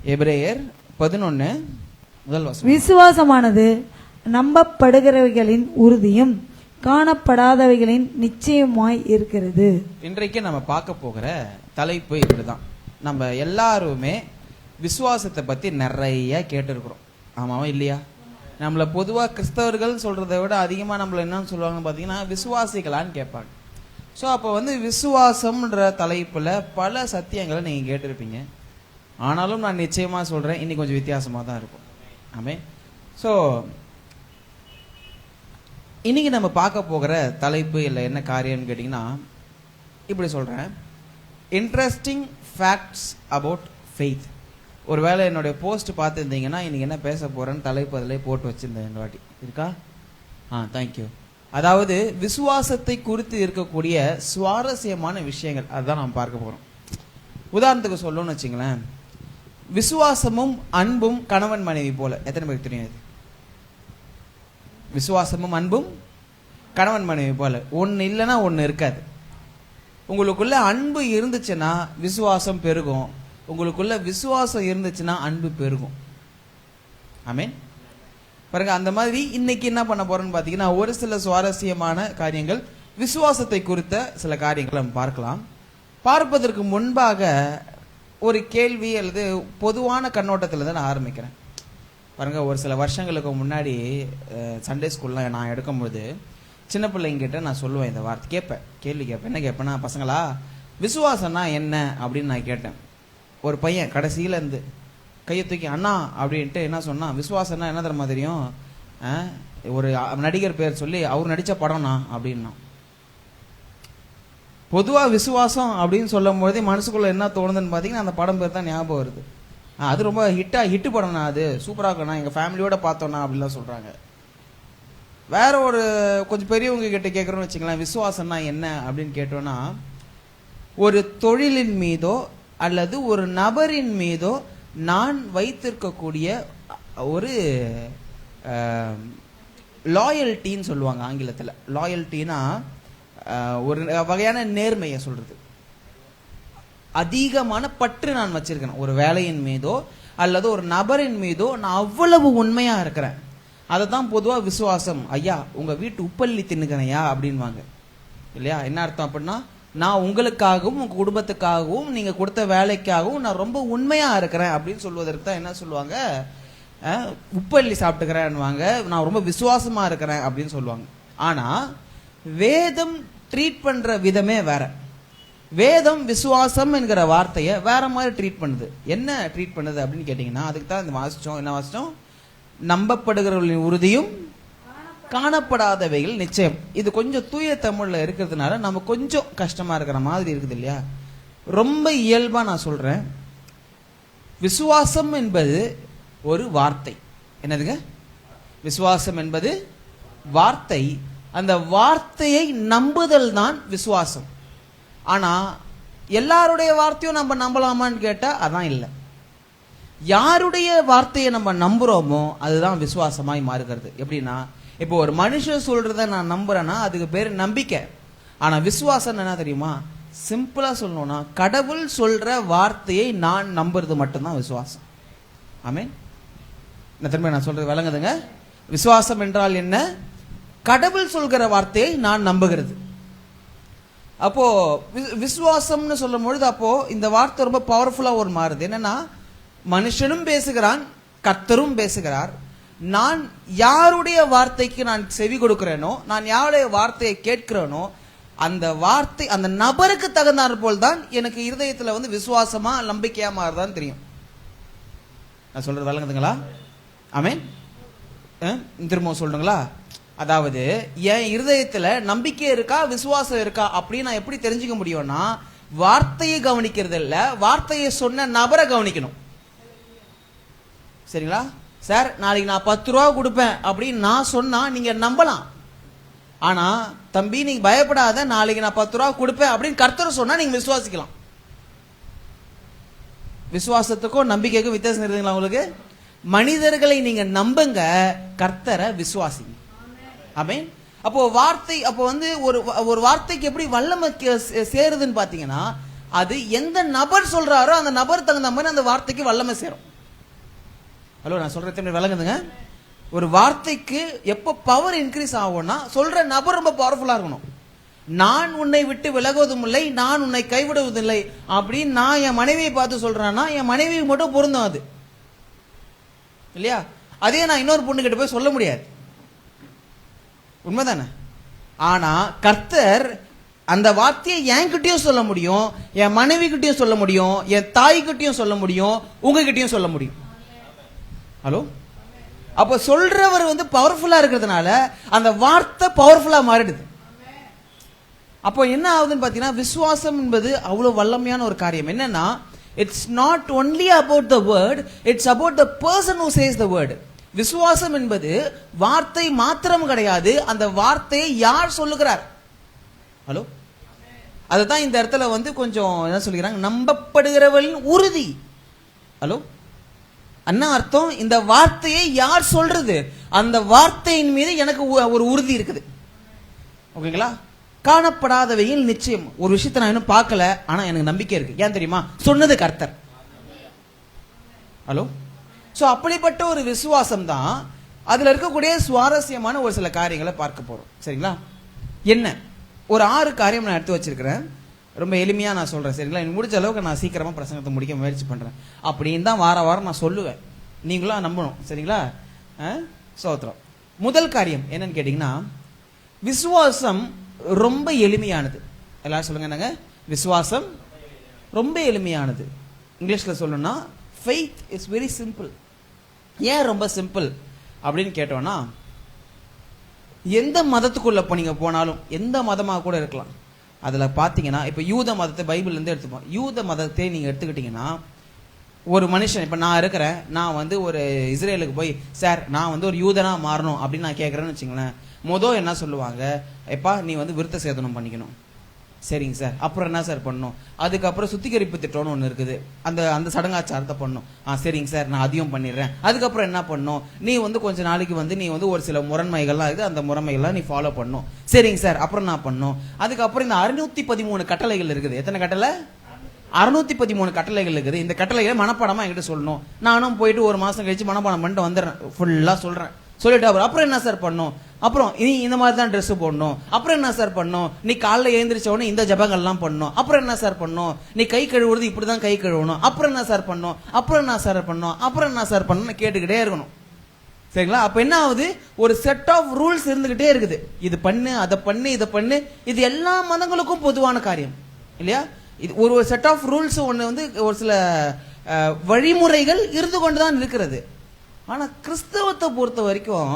எபிரேயர் 11 முதல் வசனம். விசுவாசமானது நம்பப்படுகிறவைகளின் உறுதியும் காணப்படாதவைகளின் நிச்சயமாய் இருக்கிறது. இன்றைக்கு நம்ம பார்க்க போகிற தலைப்பு இப்படிதான். நம்ம எல்லாருமே விசுவாசத்தை பத்தி நிறைய கேட்டிருக்கிறோம். ஆமாவா இல்லையா? நம்மள பொதுவா கிறிஸ்தவர்கள் சொல்றதை விட அதிகமா நம்மள என்னன்னு சொல்லுவாங்கன்னு பாத்தீங்கன்னா விசுவாசிகளான்னு கேட்பாங்க. ஸோ அப்போ விசுவாசம்ன்ற தலைப்புல பல சத்தியங்களை நீங்க கேட்டிருப்பீங்க. ஆனாலும் நான் நிச்சயமா சொல்றேன், இன்னைக்கு கொஞ்சம் வித்தியாசமா தான் இருக்கும். ஆமே. ஸோ இன்னைக்கு நம்ம பார்க்க போகிற தலைப்பு இல்லை என்ன காரியம்னு கேட்டிங்கன்னா, இப்படி சொல்கிறேன், இன்ட்ரெஸ்டிங் ஃபேக்ட்ஸ் அபவுட் ஃபெய்த். ஒருவேளை என்னுடைய போஸ்ட் பார்த்துருந்தீங்கன்னா இன்னைக்கு என்ன பேச போகிறேன்னு தலைப்பு அதில் போட்டு வச்சுருந்தேன். இந்த வாட்டி இருக்கா? தேங்க்யூ. அதாவது விசுவாசத்தை குறித்து இருக்கக்கூடிய சுவாரஸ்யமான விஷயங்கள் அதுதான் நம்ம பார்க்க போகிறோம். உதாரணத்துக்கு சொல்லணும்னு வச்சுங்களேன், விசுவாசமும் அன்பும் கணவன் மனைவி போல. எத்தனை பேருக்கு தெரியாது? விசுவாசமும் அன்பும் கணவன் மனைவி போல. ஒன்று இல்லைன்னா ஒன்று இருக்காது. உங்களுக்குள்ள அன்பு இருந்துச்சுன்னா விசுவாசம் பெருகும். உங்களுக்குள்ள விசுவாசம் இருந்துச்சுன்னா அன்பு பெருகும். ஆமீன். பாருங்க, அந்த மாதிரி இன்னைக்கு என்ன பண்ண போறோம்னு பார்த்தீங்கன்னா, ஒரு சில சுவாரஸ்யமான காரியங்கள், விசுவாசத்தை குறித்த சில காரியங்களை நம்ம பார்க்கலாம். பார்ப்பதற்கு முன்பாக ஒரு கேள்வி அல்லது பொதுவான கண்ணோட்டத்தில் தான் நான் ஆரம்பிக்கிறேன். பாருங்க, ஒரு சில வருஷங்களுக்கு முன்னாடி சண்டே ஸ்கூல்லாம் நான் எடுக்கும்போது சின்ன பிள்ளைங்கிட்ட நான் சொல்லுவேன் இந்த வார்த்தை, கேள்வி கேட்பேன். என்ன கேட்பேன்னா, பசங்களா விசுவாசம்னா என்ன அப்படின்னு நான் கேட்டேன். ஒரு பையன் கடைசியில இருந்து கையை தூக்கி அண்ணா அப்படின்ட்டு என்ன சொன்னா, விசுவாசம்னா என்ன தெரியுமா தெரியும், ஒரு நடிகர் பேர் சொல்லி அவர் நடிச்ச படம்னா அப்படின்னா. பொதுவா விசுவாசம் அப்படின்னு சொல்லும் போதே மனசுக்குள்ள என்ன தோணுதுன்னு பாத்தீங்கன்னா அந்த படம் பேர் தான் ஞாபகம் வருது. அது ரொம்ப ஹிட்டு படம்னா, அது சூப்பராக இருக்கணும், எங்கள் ஃபேமிலியோட பார்த்தோன்னா அப்படிலாம் சொல்கிறாங்க. வேற ஒரு கொஞ்சம் பெரியவங்க கிட்ட கேட்குறோன்னு வச்சுக்கலாம், விசுவாசம்னா என்ன அப்படின்னு கேட்டோன்னா, ஒரு தொழிலின் மீதோ அல்லது ஒரு நபரின் மீதோ நான் வைத்திருக்கக்கூடிய ஒரு லாயல்ட்டின்னு சொல்லுவாங்க ஆங்கிலத்தில். லாயல்ட்டினா ஒரு வகையான நேர்மையை சொல்றது. அதிகமான பற்று நான் வச்சிருக்கேன் ஒரு வேலையின் மீதோ அல்லது ஒரு நபரின் மீதோ, நான் அவ்வளவு உண்மையா இருக்கிறேன். அதை தான் பொதுவாக விசுவாசம். ஐயா உங்க வீட்டு உப்பள்ளி தின்னுக்கிறேயா அப்படின்வாங்க இல்லையா? என்ன அர்த்தம் அப்படின்னா, நான் உங்களுக்காகவும் உங்க குடும்பத்துக்காகவும் நீங்க கொடுத்த வேலைக்காகவும் நான் ரொம்ப உண்மையா இருக்கிறேன் அப்படின்னு சொல்வதற்கு தான் என்ன சொல்லுவாங்க, உப்பள்ளி சாப்பிட்டுக்கிறேன்னுவாங்க, நான் ரொம்ப விசுவாசமா இருக்கிறேன் அப்படின்னு சொல்லுவாங்க. ஆனா வேதம் ட்ரீட் பண்ற விதமே வேற. வேதம் விசுவாசம் என்கிற வார்த்தையை வேற மாதிரி ட்ரீட் பண்ணுது. என்ன ட்ரீட் பண்ணுது அப்படின்னு கேட்டீங்கன்னா, அதுக்கு தான் இந்த வாசிச்சோம். என்ன வாசிச்சோம்? நம்பப்படுகிறவர்களின் உறுதியும் காணப்படாதவைகள் நிச்சயம். இது கொஞ்சம் தூய தமிழ்ல இருக்கிறதுனால நம்ம கொஞ்சம் கஷ்டமா இருக்கிற மாதிரி இருக்குது இல்லையா? ரொம்ப இயல்பா நான் சொல்றேன், விசுவாசம் என்பது ஒரு வார்த்தை. என்னதுங்க? விசுவாசம் என்பது வார்த்தை. அந்த வார்த்தையை நம்புதல் தான் விசுவாசம். ஆனா எல்லாருடைய வார்த்தையும் நம்ம நம்பலாமான்னு கேட்டா அதான் இல்லை. யாருடைய வார்த்தையை நம்ம நம்புறோமோ அதுதான் விசுவாசமாய் மாறுகிறது. எப்படின்னா, இப்போ ஒரு மனுஷன் சொல்றத நான் நம்புறேன்னா அதுக்கு பேர் நம்பிக்கை. ஆனா விசுவாசம் என்ன தெரியுமா? சிம்பிளா சொல்லணும்னா, கடவுள் சொல்ற வார்த்தையை நான் நம்புறது மட்டும்தான் விசுவாசம். ஆமீன். திரும்ப நான் சொல்றது விளங்குதுங்க? விசுவாசம் என்றால் என்ன? கடவுள் சொல்கிற வார்த்தையை நான் நம்புகிறது. அப்போ விசுவாசம்னு சொல்லும் பொழுது அப்போ இந்த வார்த்தை ரொம்ப பவர்ஃபுல்லா ஒரு மாறுது. என்னன்னா, மனுஷனும் பேசுகிறான், கர்த்தரும் பேசுகிறார். நான் யாருடைய வார்த்தைக்கு நான் செவி கொடுக்கிறேனோ, நான் யாருடைய வார்த்தையை கேட்கிறேனோ, அந்த வார்த்தை அந்த நபருக்கு தகுந்தாற் போல் தான் எனக்கு இருதயத்துல விசுவாசமா நம்பிக்கையா மாறுதான்னு தெரியும். நான் சொல்றது விளங்குதுங்களா? ஆமீன். திரும்ப சொல்லுங்களா? அதாவது என் இருதயத்துல நம்பிக்கை இருக்கா விசுவாசம் இருக்கா அப்படின்னு நான் எப்படி தெரிஞ்சுக்க முடியும்னா, வார்த்தையை கவனிக்கிறது இல்ல, வார்த்தையை சொன்ன நபரை கவனிக்கணும். சரிங்களா? சார் நாளைக்கு நான் 10 ரூபா கொடுப்பேன் அப்படின்னு நான் சொன்னா நீங்க நம்பலாம். ஆனா தம்பி நீங்க பயப்படாத, நாளைக்கு நான் 10 ரூபா கொடுப்பேன் அப்படின்னு கர்த்தர் சொன்னா நீங்க விசுவாசிக்கலாம். விசுவாசத்துக்கும் நம்பிக்கைக்கும் வித்தியாசம் இருக்குங்களா உங்களுக்கு? மனிதர்களை நீங்க நம்புங்க, கர்த்தரை விசுவாசிங்க. ஆமென். அப்போ வார்த்தை அப்போ ஒரு வார்த்தைக்கு எப்படி வல்லமை சேருதுன்னு பாத்தீங்கன்னா, அது எந்த நபர் சொல்றாரோ அந்த நபர் தகுந்த மாதிரி அந்த வார்த்தைக்கு வல்லமை சேரும். ஹலோ, நான் சொல்றது விளங்குதுங்க. ஒரு வார்த்தைக்கு எப்போ பவர் இன்க்ரீஸ் ஆகும்னா சொல்ற நபர் ரொம்ப பவர்ஃபுல்லா இருக்கணும். நான் உன்னை விட்டு விலகுவதும் இல்லை, நான் உன்னை கைவிடுவதும் இல்லை அப்படின்னு நான் என் மனைவியை பார்த்து சொல்றேன்னா என் மனைவி மட்டும் பொருந்தும் அது இல்லையா? அதே நான் இன்னொரு பொண்ணு கிட்ட போய் சொல்ல முடியாது. உண்மைதானே? ஆனா கர்த்தர் அந்த வார்த்தையை என்கிட்டயும் சொல்ல முடியும், என் மனைவி கிட்டயும் சொல்ல முடியும், என் தாய்கிட்டயும் சொல்ல முடியும், உங்ககிட்டயும் சொல்ல முடியும். ஹலோ, அப்ப சொல்றவர் பவர்ஃபுல்லா இருக்கிறதுனால அந்த வார்த்தை பவர்ஃபுல்லா மாறிடுது. அப்போ என்ன ஆகுதுன்னு பாத்தீங்கன்னா, விசுவாசம் என்பது அவ்வளவு வல்லமையான ஒரு காரியம். என்னன்னா, it's not only about the word, it's about the person who chase the word. விசுவாசம் என்பது வார்த்தை மாத்திரம் கிடையாது, அந்த வார்த்தையை யார் சொல்லுகிறார். ஹலோ, அதுதான் இந்த இடத்துல கொஞ்சம் என்ன சொல்லிக்கிறாங்க, நம்பப்படுகிறவர்களின் உறுதி. ஹலோ, என்ன அர்த்தம்? இந்த வார்த்தையை யார் சொல்றது, அந்த வார்த்தையின் மீது எனக்கு ஒரு உறுதி இருக்குது. ஓகேங்களா? காணப்படாதவையில் நிச்சயம். ஒரு விஷயத்தை நான் இன்னும் பார்க்கல, ஆனா எனக்கு நம்பிக்கை இருக்கு. ஏன் தெரியுமா? சொன்னது கர்த்தர். ஹலோ, சோ அப்படிப்பட்ட ஒரு விசுவாசம் தான். அதுல இருக்கக்கூடிய சுவாரஸ்யமான ஒரு சில காரியங்களை பார்க்க போறோம். சரிங்களா? என்ன ஒரு 6 காரியம் நான் எடுத்து வச்சிருக்கிறேன். ரொம்ப எளிமையா நான் சொல்றேன். சரிங்களா? எனக்கு முடிஞ்ச அளவுக்கு நான் சீக்கிரமா பிரசங்கத்தை முடிக்க முயற்சி பண்றேன். அப்படின்னு தான் வார வாரம் நான் சொல்லுவேன். நீங்களும் நம்பணும். சரிங்களா? சோத்திரம். முதல் காரியம் என்னன்னு கேட்டீங்கன்னா, விசுவாசம் ரொம்ப எளிமையானது. எல்லாரும் சொல்லுங்க, என்னங்க? விசுவாசம் ரொம்ப எளிமையானது. இங்கிலீஷ்ல சொல்லணும்னா faith is very simple. ஏன் ரொம்ப சிம்பிள் அப்படின்னு கேட்டோம்னா, எந்த மதத்துக்குள்ள நீங்க போனாலும், எந்த மதமா கூட இருக்கலாம், அதுல பாத்தீங்கன்னா, இப்ப யூத மதத்தை பைபிள்ல இருந்து எடுத்துப்போம். யூத மதத்தை நீங்க எடுத்துக்கிட்டீங்கன்னா, ஒரு மனுஷன், இப்ப நான் இருக்கிறேன், நான் ஒரு இஸ்ரேலுக்கு போய், சார் நான் ஒரு யூதனா மாறணும் அப்படின்னு நான் கேட்கறேன்னு வச்சுங்களேன். என்ன சொல்லுவாங்க, எப்பா நீ விருத்த சேதனம் பண்ணிக்கணும். சரிங்க சார். அப்புறம் என்ன சார் பண்ணணும்? அதுக்கப்புறம் சுத்திகரிப்பு திட்டம்னு ஒன்று இருக்குது, அந்த சடங்காச்சாரத்தை பண்ணணும். சரிங்க சார், நான் அதையும் பண்ணிடுறேன். அதுக்கப்புறம் என்ன பண்ணணும்? நீ கொஞ்ச நாளைக்கு நீ ஒரு சில முறைமைகள்லாம் இருக்குது, அந்த முறைமைகள்லாம் நீ ஃபாலோ பண்ணணும். சரிங்க சார். அப்புறம் நான் பண்ணணும். அதுக்கப்புறம் இந்த 613 கட்டளைகள் இருக்குது. எத்தனை கட்டளை? 613 கட்டளைகள் இருக்குது. இந்த கட்டளைகளை மனப்பாடமா என்கிட்ட சொல்லணும். நானும் போயிட்டு ஒரு மாசம் கழிச்சு மனப்பாடம் பண்ணிட்டு வந்துடுறேன். ஃபுல்லா சொல்றேன். சொல்லிட்டு அப்புறம் என்ன சார் பண்ணும்? அப்புறம் நீ இந்த மாதிரி தான் ட்ரெஸ் போடணும். அப்புறம் என்ன சார் பண்ணும்? நீ காலைல எழுந்திரிச்ச உடனே இந்த ஜபங்கள்லாம் பண்ணணும். அப்புறம் என்ன சார் பண்ணும்? நீ கை கழுவுறது இப்படிதான் கை கழுவணும். அப்புறம் என்ன சார் பண்ணும்? அப்புறம் என்ன சார் பண்ணும்? அப்புறம் என்ன சார் பண்ணணும்? கேட்டுக்கிட்டே இருக்கணும். சரிங்களா? அப்ப என்ன ஆகுது? ஒரு செட் ஆஃப் ரூல்ஸ் இருந்துகிட்டே இருக்குது. இது பண்ணு, அதை பண்ணு, இதை பண்ணு. இது எல்லா மதங்களுக்கும் பொதுவான காரியம் இல்லையா? இது ஒரு செட் ஆஃப் ரூல்ஸ் ஒன்று ஒரு சில வழிமுறைகள் இருந்து கொண்டுதான் இருக்கிறது. ஆனா கிறிஸ்தவத்தை பொறுத்த வரைக்கும்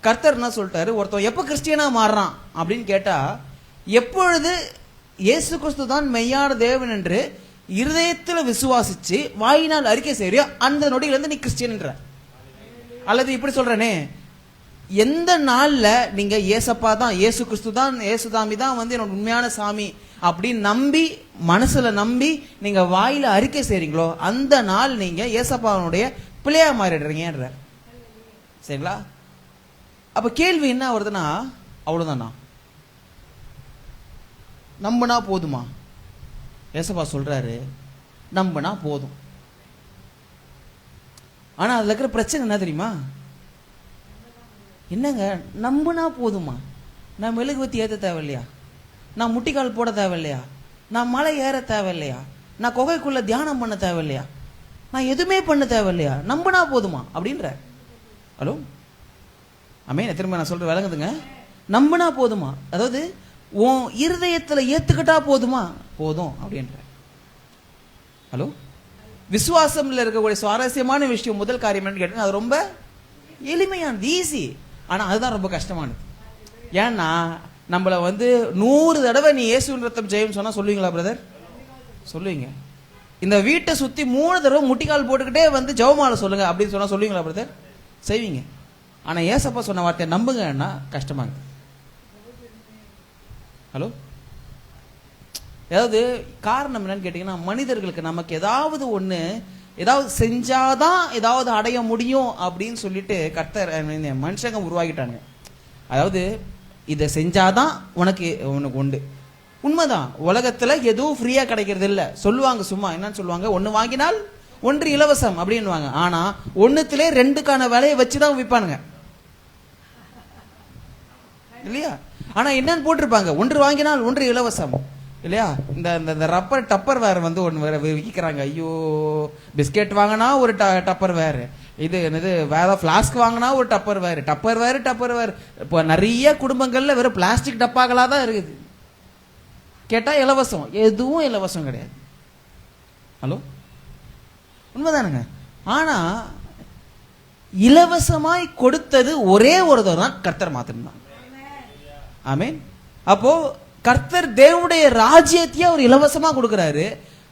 கர்த்தர் என்ன சொல்லிட்டாரு, ஒருத்தன் எப்ப கிறிஸ்டியனா மாறுறான் அப்படின்னு கேட்டா, எப்பொழுது இயேசு கிறிஸ்து தான் மெய்யான தேவன் என்று இருதயத்தில் விசுவாசிச்சு வாயினால் அறிக்கை செய்யறியோ அந்த நொடியிலிருந்து நீ கிறிஸ்டியன்ன்ற. அல்லது இப்படி சொல்றேனே, எந்த நாள்ல நீங்க ஏசப்பா தான், இயேசு கிறிஸ்து தான், இயேசுதாமி தான் என்னோட உண்மையான சாமி அப்படின்னு நம்பி, மனசுல நம்பி நீங்க வாயில அறிக்கை செய்றீங்களோ அந்த நாள் நீங்க ஏசப்பாவுடைய பிள்ளையா மாறிடுறீங்கன்ற. சரிங்களா? அப்ப கேள்வி என்ன வருதுன்னா, அவ்வளவுதானா? நம்பினா போதுமா? ஏசப்பா சொல்றாரு நம்பினா போதும். ஆனா அதுல இருக்கிற பிரச்சனை என்ன தெரியுமா? என்னங்க நம்பினா போதுமா? நான் மெழுகுவத்தி ஏற்ற தேவையில்லையா? நான் முட்டிக்கால் போட தேவையில்லையா? நான் மலை ஏற தேவையில்லையா? நான் குகைக்குள்ள தியானம் பண்ண தேவையில்லையா? நான் எதுவுமே பண்ண தேவையில்லையா? நம்பினா போதுமா அப்படின்ற. ஹலோ, அமேன். திரும்ப நான் சொல்ற விளங்குதுங்க. நம்பினா போதுமா, அதாவது உன் இருதயத்துல ஏத்துக்கிட்டா போதுமா? போதும் அப்படின்ற. ஹலோ, விசுவாசம்ல இருக்கக்கூடிய சுவாரஸ்யமான விஷயம் முதல் காரியம் என்னன்னு கேட்டீங்கன்னா, அது ரொம்ப எளிமையானது, ஈஸி. ஆனா அதுதான் ரொம்ப கஷ்டமானது. ஏன்னா நம்மள 100 தடவை நீ இயேசுவின் ரத்தம் ஜெயம் சொன்னா சொல்லுவீங்களா பிரதர்? சொல்லுவீங்க. இந்த வீட்டை சுத்தி 3 தடவை முட்டிக்கால் போட்டுக்கிட்டே ஜெபமாலை சொல்லுங்க அப்படின்னு சொன்னா சொல்லுவீங்களா பிரதர்? செய்வீங்க. ஆனா ஏசப்பா சொன்ன வார்த்தையை நம்புங்கன்னா கஷ்டமாங்க. ஹலோ, ஏதாவது காரணம் என்னன்னு கேட்டீங்கன்னா, மனிதர்களுக்கு நமக்கு ஏதாவது ஒண்ணு ஏதாவது செஞ்சாதான் ஏதாவது அடைய முடியும் அப்படின்னு சொல்லிட்டு கர்த்தர் மனுஷங்க உருவாக்கிட்டாங்க. அதாவது இதை செஞ்சாதான் உனக்கு உண்டு. உண்மைதான், உலகத்துல எதுவும் ஃப்ரீயா கிடைக்கிறது இல்ல. சொல்லுவாங்க, சும்மா என்னன்னு சொல்லுவாங்க, ஒண்ணு வாங்கினால் ஒன்று இலவசம் அப்படின்னுவாங்க. ஆனா ஒண்ணுத்திலே 2க்கான விலையை வச்சுதான் விற்பானுங்க இல்லையா? ஆனா என்னன்னு போட்டிருப்பாங்க, ஒன்று வாங்கினால் ஒன்று இலவசம் இல்லையா? இந்த ரப்பர் டப்பர் வேற வந்து ஒன்று வேற விற்கிறாங்க. ஐயோ, பிஸ்கெட் வாங்கினா ஒரு டப்பர் வேற, இது என்னது வேற பிளாஸ்க் வாங்கினா ஒரு டப்பர் வேற, டப்பர் வேற டப்பர் வேற. இப்போ நிறைய குடும்பங்கள்ல வெறும் பிளாஸ்டிக் டப்பாக்களா தான் இருக்குது. கேட்டா இலவசம், எதுவும் இலவசம் கிடையாது. ஹலோ, உண்மைதானுங்க. ஆனா இலவசமாய் கொடுத்தது ஒரே ஒருத்தர் தான், கர்த்தர் மாத்திரம் தான். ஆமென். அப்போ கர்த்தர் தேவனுடைய ராஜ்யத்தையே அவர் இலவசமா கொடுக்கிறாரு.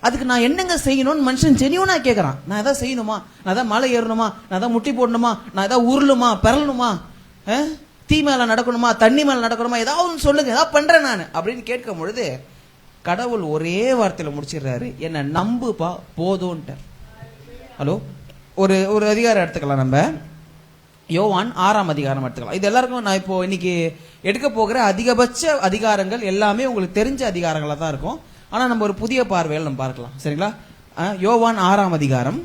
அதுக்கு நான் என்னங்க செய்யணும்னு மனுஷன் ஜெனியூனா கேட்கறான். நான் எதாவது செய்யணுமா, நான் எதாவது மலை ஏறணுமா, நான் எதாவது முட்டி போடணுமா, நான் எதாவது உருளுமா பெறலணுமா, தீ மேல நடக்கணுமா, தண்ணி மேல நடக்கணுமா, ஏதாவது சொல்லுங்க, ஏதாவது பண்றேன் நான் அப்படின்னு கேட்கும் பொழுது கடவுள் ஒரே வார்த்தையில முடிச்சிடுறாரு, என்ன நம்புப்பா போதும்ட்டார். ஹலோ, ஒரு அதிகாரம் எடுத்துக்கலாம். நம்ம யோவான் 6ஆம் அதிகாரம் எடுத்துக்கலாம். இது எல்லாருக்கும் நான் இப்போ இன்னைக்கு எடுக்க போகிற அதிகபட்ச அதிகாரங்கள் எல்லாமே உங்களுக்கு தெரிஞ்ச அதிகாரங்களா தான் இருக்கும். ஆனா நம்ம ஒரு புதிய பார்வையில் நம்ம பார்க்கலாம். சரிங்களா? யோவான் 6ஆம் அதிகாரம்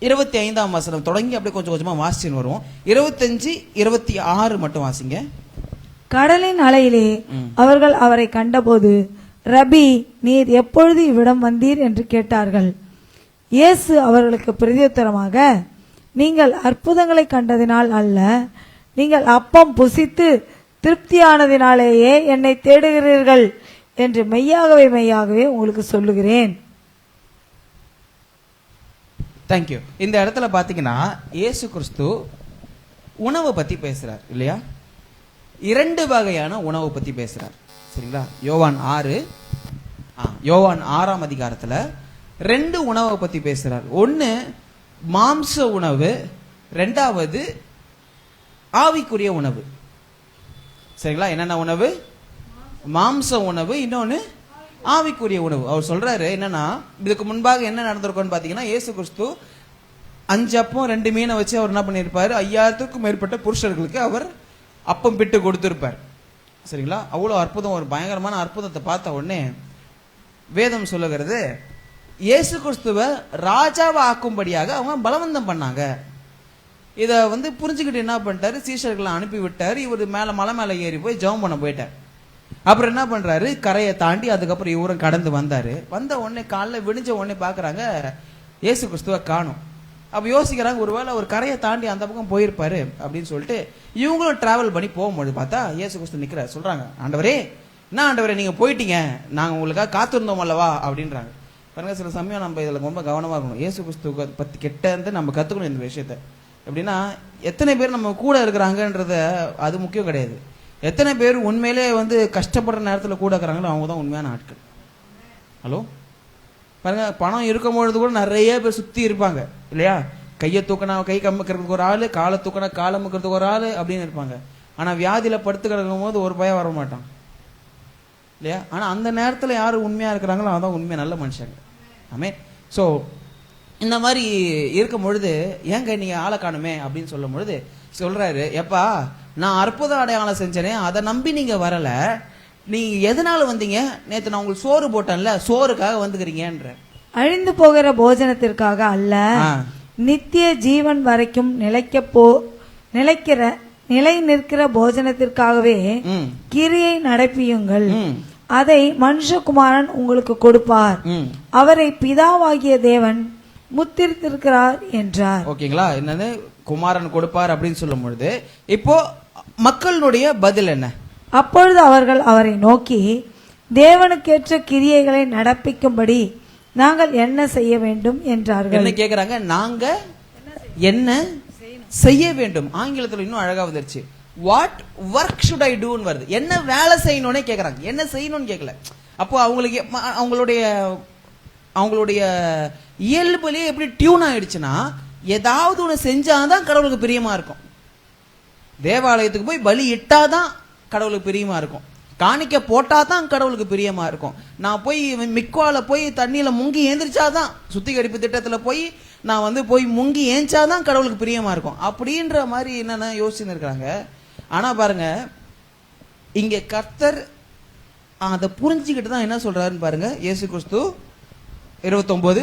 25ஆம் வசனம் தொடங்கி அப்படியே கொஞ்சம் கொஞ்சமா வாசிச்சுன்னு வருவோம். 25, 26 மட்டும் வாசிங்க. கடலின் அலையிலே அவர்கள் அவரை கண்டபோது, ரபி, நீர் எப்பொழுது இவ்விடம் வந்தீர் என்று கேட்டார்கள். இயேசு அவர்களுக்கு பிரதியுத்தரமாக, நீங்கள் அற்புதங்களை கண்டதினால் அல்ல, நீங்கள் அப்பம் புசித்து திருப்தியானதினாலேயே என்னை தேடுகிறீர்கள் என்று மெய்யாகவே மெய்யாகவே உங்களுக்கு சொல்லுகிறேன். தேங்க்யூ. இந்த இடத்துல பாத்தீங்கன்னா இயேசு கிறிஸ்து உணவை பத்தி பேசுறார் இல்லையா? 2 வகையான உணவை பத்தி பேசுறார். சரிங்களா? யோவான் 6ஆம் அதிகாரத்துல 2 உணவை பத்தி பேசுறார். ஒன்னு மாம்ச உணவு, 2வது ஆவிக்குரிய உணவு. சரிங்களா? என்னென்ன உணவு? மாம்ச உணவு, இன்னொன்னு ஆவிக்குரிய உணவு. அவர் சொல்றாரு என்னன்னா, இதுக்கு முன்பாக என்ன நடந்திருக்கும்னு பாத்தீங்கன்னா, இயேசு கிறிஸ்து 5 அப்பம் 2 மீனை வச்சு அவர் என்ன பண்ணியிருப்பாரு, 5000க்கும் மேற்பட்ட புருஷர்களுக்கு அவர் அப்பம் பிட்டு கொடுத்திருப்பார். சரிங்களா? அவ்வளவு அற்புதம், ஒரு பயங்கரமான அற்புதத்தை பார்த்த உடனே வேதம் சொல்லுகிறது, இயேசு கிறிஸ்துவ ராஜாவை ஆக்கும்படியாக அவங்க பலவந்தம் பண்ணாங்க. இதை வந்து புரிஞ்சுக்கிட்டு என்ன பண்ணிட்டாரு, சீஷர்களை அனுப்பி விட்டாரு. இவர் மலை மேல ஏறி போய் ஜெபம் பண்ண போயிட்டார். அப்புறம் என்ன பண்றாரு, கரையை தாண்டி அதுக்கப்புறம் இவரும் கடந்து வந்தாரு. வந்த உடனே காலைல விடிஞ்ச உடனே பாக்குறாங்க இயேசு கிறிஸ்துவ காணும். அப்ப யோசிக்கிறாங்க, ஒருவேளை ஒரு கரையை தாண்டி அந்த பக்கம் போயிருப்பாரு அப்படின்னு சொல்லிட்டு இவங்களும் டிராவல் பண்ணி போகும்போது பார்த்தா இயேசு கிறிஸ்து நிக்கிறார். சொல்றாங்க, ஆண்டவரே, என்ன ஆண்டவரே நீங்க போயிட்டீங்க, நாங்க உங்களுக்காக காத்திருந்தோம் அல்லவா அப்படின்றாங்க. பாருங்க, சில சமயம் நம்ம இதுல ரொம்ப கவனமா இருக்கணும். இயேசு கிறிஸ்துவ பத்தி கிட்ட இருந்து நம்ம கத்துக்கணும் இந்த விஷயத்த. எப்படின்னா, எத்தனை பேர் நம்ம கூட இருக்கிறாங்கன்றத அது முக்கியம் கிடையாது. எத்தனை பேர் உண்மையிலே வந்து கஷ்டப்படுற நேரத்தில் கூட இருக்கிறாங்களோ அவங்க தான் உண்மையான ஆட்கள். ஹலோ, பாருங்க, பணம் இருக்கும்பொழுது கூட நிறைய பேர் சுத்தி இருப்பாங்க இல்லையா? கையை தூக்கினா கை கம்முக்கிறதுக்கு ஒரு ஆளு, காலை தூக்கினா காலை முக்கிறதுக்கு ஒரு ஆளு அப்படின்னு இருப்பாங்க. ஆனா வியாதியில படுத்து கிடக்கும் போது ஒரு பயம் வர மாட்டான் இல்லையா? ஆனா அந்த நேரத்துல யாரு உண்மையா இருக்கிறாங்களோ அதான் உண்மையா நல்ல மனுஷங்க. ஆமே. சோ இந்த மாதிரி இருக்கும் பொழுது, ஏங்க நீங்க ஆளை காணுமே அப்படின்னு சொல்லும் பொழுது சொல்றாரு, எப்பா நான் அற்புத அடையாளம் செஞ்சேனே, அதை நம்பி நீங்க வரல, நீங்க எதனால வந்தீங்க? நேத்து நான் உங்களுக்கு சோறு போட்டேன்ல, சோறுக்காக வந்துக்கிறீங்கன்ற. அழிந்து போகிற போஜனத்திற்காக அல்ல, நித்திய ஜீவன் வரைக்கும் நிலை நிற்கிற போஜனத்திற்காகவே கிரியை நடப்பியுங்கள். அதை மனுஷகுமாரன் உங்களுக்கு கொடுப்பார். அவரை பிதாவாகிய தேவன் முத்திருக்கிறார் என்றார். ஓகேங்களா? என்னது குமாரன் கொடுப்பார் அப்படின்னு சொல்லும் பொழுது இப்போ மக்களுடைய பதில் என்ன? அப்பொழுது அவர்கள் அவரை நோக்கி, தேவனுக்கேற்ற கிரியைகளை நடப்பிக்கும்படி நாங்கள் என்ன செய்ய வேண்டும் என்றார்கள். என்ன கேக்குறாங்க? நாங்க என்ன செய்ய வேண்டும். ஆங்கிலத்தில் இன்னும் அழகா வந்துருச்சு, what work should I do வருது. என்ன வேலை செய்யணும்னே கேக்குறாங்க, என்ன செய்யணும்னு கேட்கல. அப்போ அவங்களுக்கு அவங்களுடைய இயல்புலயே எப்படி டியூன் ஆயிடுச்சுன்னா, ஏதாவது ஒண்ணு செஞ்சாதான் கடவுளுக்கு பிரியமா இருக்கும். தேவாலயத்துக்கு போய் பலி இட்டாதான் கடவுளுக்கு பிரியமா இருக்கும். காணிக்க போட்டாதான் கடவுளுக்கு பிரியமா இருக்கும். நான் போய் மிக்வால போய் தண்ணியில முங்கி ஏந்திரிச்சாதான், சுத்திகரிப்பு திட்டத்துல போய் நான் வந்து போய் முங்கி ஏஞ்சாதான் கடவுளுக்கு பிரியமா இருக்கும். அப்படின்ற மாதிரி என்னன்னா யோசிச்சுன்னு இருக்கிறாங்க. ஆனா பாருங்க, இங்க கர்த்தர் அதை புரிஞ்சுக்கிட்டு தான் என்ன சொல்றாருன்னு பாருங்க. இயேசு கிறிஸ்து 29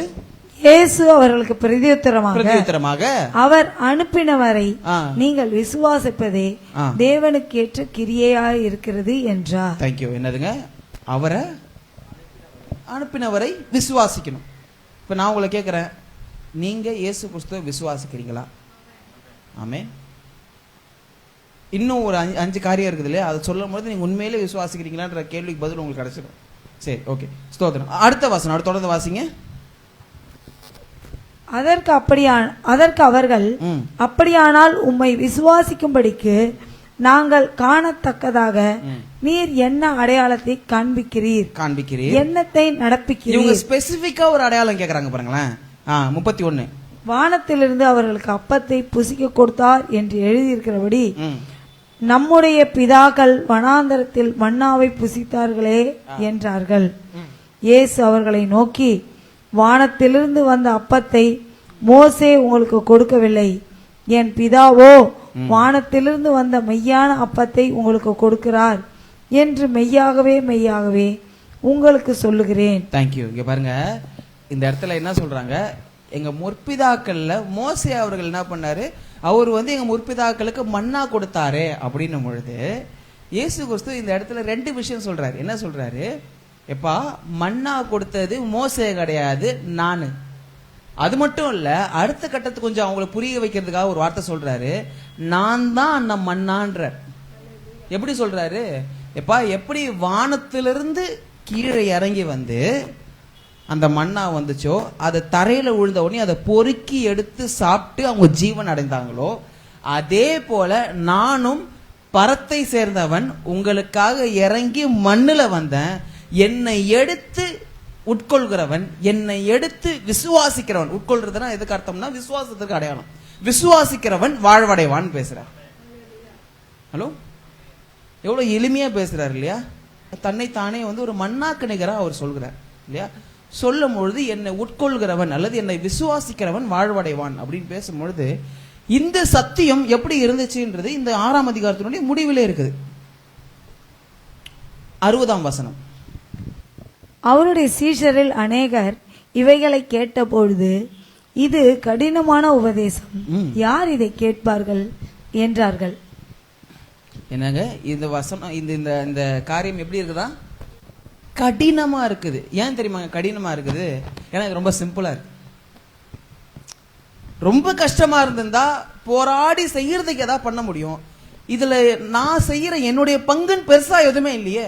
இயேசு அவர்களுக்கு பிரதியுத்தரமாக அவர் அனுப்பினவரை நீங்கள் விசுவாசிப்பதே தேவனுக்கு ஏற்ற கிரியையாய் இருக்கிறது என்றார். தேங்க்யூ. என்னதுங்க? அவரை அனுப்பினவரை விசுவாசிக்கணும். இப்ப நான் உங்களை கேட்கிறேன், நீங்க இயேசு கிறிஸ்துவை விசுவாசிக்கிறீங்களா? ஆமென். இன்னும் ஒரு 5 காரியம் இருக்குது இல்லையா, அதை சொல்லும் போது நீங்க உண்மையிலே விசுவாசிக்கிறீங்களான்ற கேள்விக்கு பதில் உங்களுக்கு கிடைச்சிடும். சரி, ஓகே, ஸ்தோத்திரம். அடுத்த வசனம், தொடர்ந்து வாசிங்க. அதற்கு அவர்கள், அப்படியானால் உம்மை விசுவாசிக்கும்படிக்கு நாங்கள் காணத்தக்கதாக நீர் என்ன அடையாளத்தை காண்பிக்கிறீர், என்னத்தை நடப்பிக்கிறீர்? இவங்க ஸ்பெசிபிக்கா ஒரு அடையாளம் கேக்குறாங்க பாருங்களேன். 31 வானத்திலிருந்து அவர்களுக்கு அப்பத்தை புசிக்க கொடுத்தார் என்று எழுதியிருக்கிறபடி நம்முடைய பிதாக்கள் வனாந்தரத்தில் மன்னாவை புசித்தார்களே என்றார்கள். இயேசு அவர்களை நோக்கி, வானத்திலிருந்து வந்த அப்பத்தை மோசே உங்களுக்கு கொடுக்கவில்லை, என் பிதாவோ வானத்திலிருந்து வந்த மெய்யான அப்பத்தை உங்களுக்கு கொடுக்கிறார் என்று மெய்யாகவே மெய்யாகவே உங்களுக்கு சொல்லுகிறேன். தேங்க்யூ. இங்க பாருங்க, இந்த இடத்துல என்ன சொல்றாங்க, எங்க முற்பிதாக்கள்ல மோசே அவர்கள் என்ன பண்ணாரு, அவர் எங்க முற்பிதாக்களுக்கு மன்னா கொடுத்தாரு அப்படின்னும் பொழுது இயேசு கிறிஸ்து இந்த இடத்துல 2 விஷயம் சொல்றாரு. என்ன சொல்றாரு? எப்பா, மன்னா கொடுத்தது மோசே கிடையாது, நானு. அது மட்டும் இல்ல, அடுத்த கட்டத்துக்கு கொஞ்சம் அவங்களுக்கு புரிய வைக்கிறதுக்காக ஒரு வார்த்தை சொல்றாரு, நான் தான் அந்த மன்னான்ற. எப்படி சொல்றாரு? எப்பா, எப்படி வானத்திலிருந்து கீழே இறங்கி வந்து அந்த மண்ணா வந்துச்சோ, அதை தரையில விழுந்த உடனே அதை பொறுக்கி எடுத்து சாப்பிட்டு அவங்க ஜீவன் அடைந்தாங்களோ, அதே போல நானும் பரத்தை சேர்ந்தவன் உங்களுக்காக இறங்கி மண்ணுல வந்தேன். என்னை எடுத்து உட்கொள்கிறவன், என்னை எடுத்து விசுவாசிக்கிறவன், உட்கொள்றதுனா எதுக்கு அர்த்தம்னா விசுவாசத்துக்கு அடையாளம். விசுவாசிக்கிறவன் வாழ்வடைவான் பேசுறார். ஹலோ, எவ்வளவு எளிமையா பேசுறாரு இல்லையா? தன்னை தானே ஒரு மண்ணாக்கு நிகரா அவர் சொல்கிறார் இல்லையா? சொல்லும் பொழுது என்னை உட்கொள்கிறவன் அல்லது என்னை விசுவாசிக்கிறவன் வாழ்வடைவான் அப்படின்னு பேசும்பொழுது இந்த சத்தியம் எப்படி இருந்துச்சுன்றது இந்த 6ஆம் அதிகாரத்தினுடைய முடிவிலே இருக்குது. 60ஆம் வசனம். அவருடைய சீஷரில் அநேகர் இவைகளை கேட்டபொழுது, இது கடினமான உபதேசம், யார் இதை கேட்பார்கள் என்றார்கள். என்னங்க இந்த வசனம், இந்த காரியம் எப்படி இருக்குதா? கடினமா இருக்குது. ஏன் தெரியுமா கடினமா இருக்குது? ஏன்னா இது ரொம்ப சிம்பிளா இருக்கு. ரொம்ப கஷ்டமா இருந்திருந்தா போராடி செய்யறதுக்கு ஏதாவது பண்ண முடியும். இதுல நான் செய்யற என்னுடைய பங்குன்னு பெருசா எதுவுமே இல்லையே.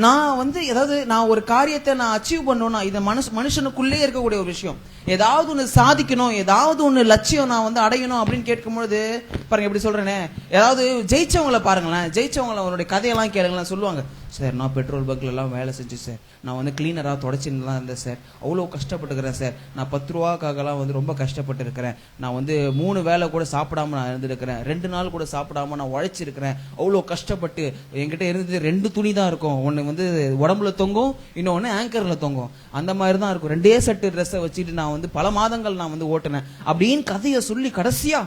நான் ஏதாவது நான் ஒரு காரியத்தை நான் அச்சீவ் பண்ணணும், இது மனுஷனுக்குள்ளே இருக்கக்கூடிய ஒரு விஷயம். ஏதாவது ஒண்ணு சாதிக்கணும், ஏதாவது ஒண்ணு லட்சியம் நான் அடையணும் அப்படின்னு கேட்கும்பொழுது பாருங்க, எப்படி சொல்றேனே, ஏதாவது ஜெயிச்சவங்களை பாருங்களேன், ஜெயிச்சவங்களை அவருடைய கதையெல்லாம் கேளுங்களேன். சொல்லுவாங்க, சார் நான் பெட்ரோல் பங்க்ல எல்லாம் வேலை செஞ்சு சார், நான் கிளீனரா தொடச்சின்னுலாம் இருந்தேன் சார், அவ்வளோ கஷ்டப்பட்டுக்கிறேன் சார், நான் 10 ரூபாக்காகலாம் ரொம்ப கஷ்டப்பட்டு இருக்கிறேன், நான் 3 வேலை கூட சாப்பிடாம நான் இருந்திருக்கிறேன், 2 நாள் கூட சாப்பிடாம நான் உழைச்சிருக்கிறேன், அவ்வளோ கஷ்டப்பட்டு. என்கிட்ட இருந்தது 2 துணி தான் இருக்கும், ஒன்னு உடம்புல தொங்கும், இன்னொன்னு ஆங்கர்ல தொங்கும், அந்த மாதிரி தான் இருக்கும். 2 செட்டு ட்ரெஸ்ஸை வச்சுட்டு நான் பல மாதங்கள் நான் ஓட்டினேன் அப்படின்னு கதையை சொல்லி கடைசியா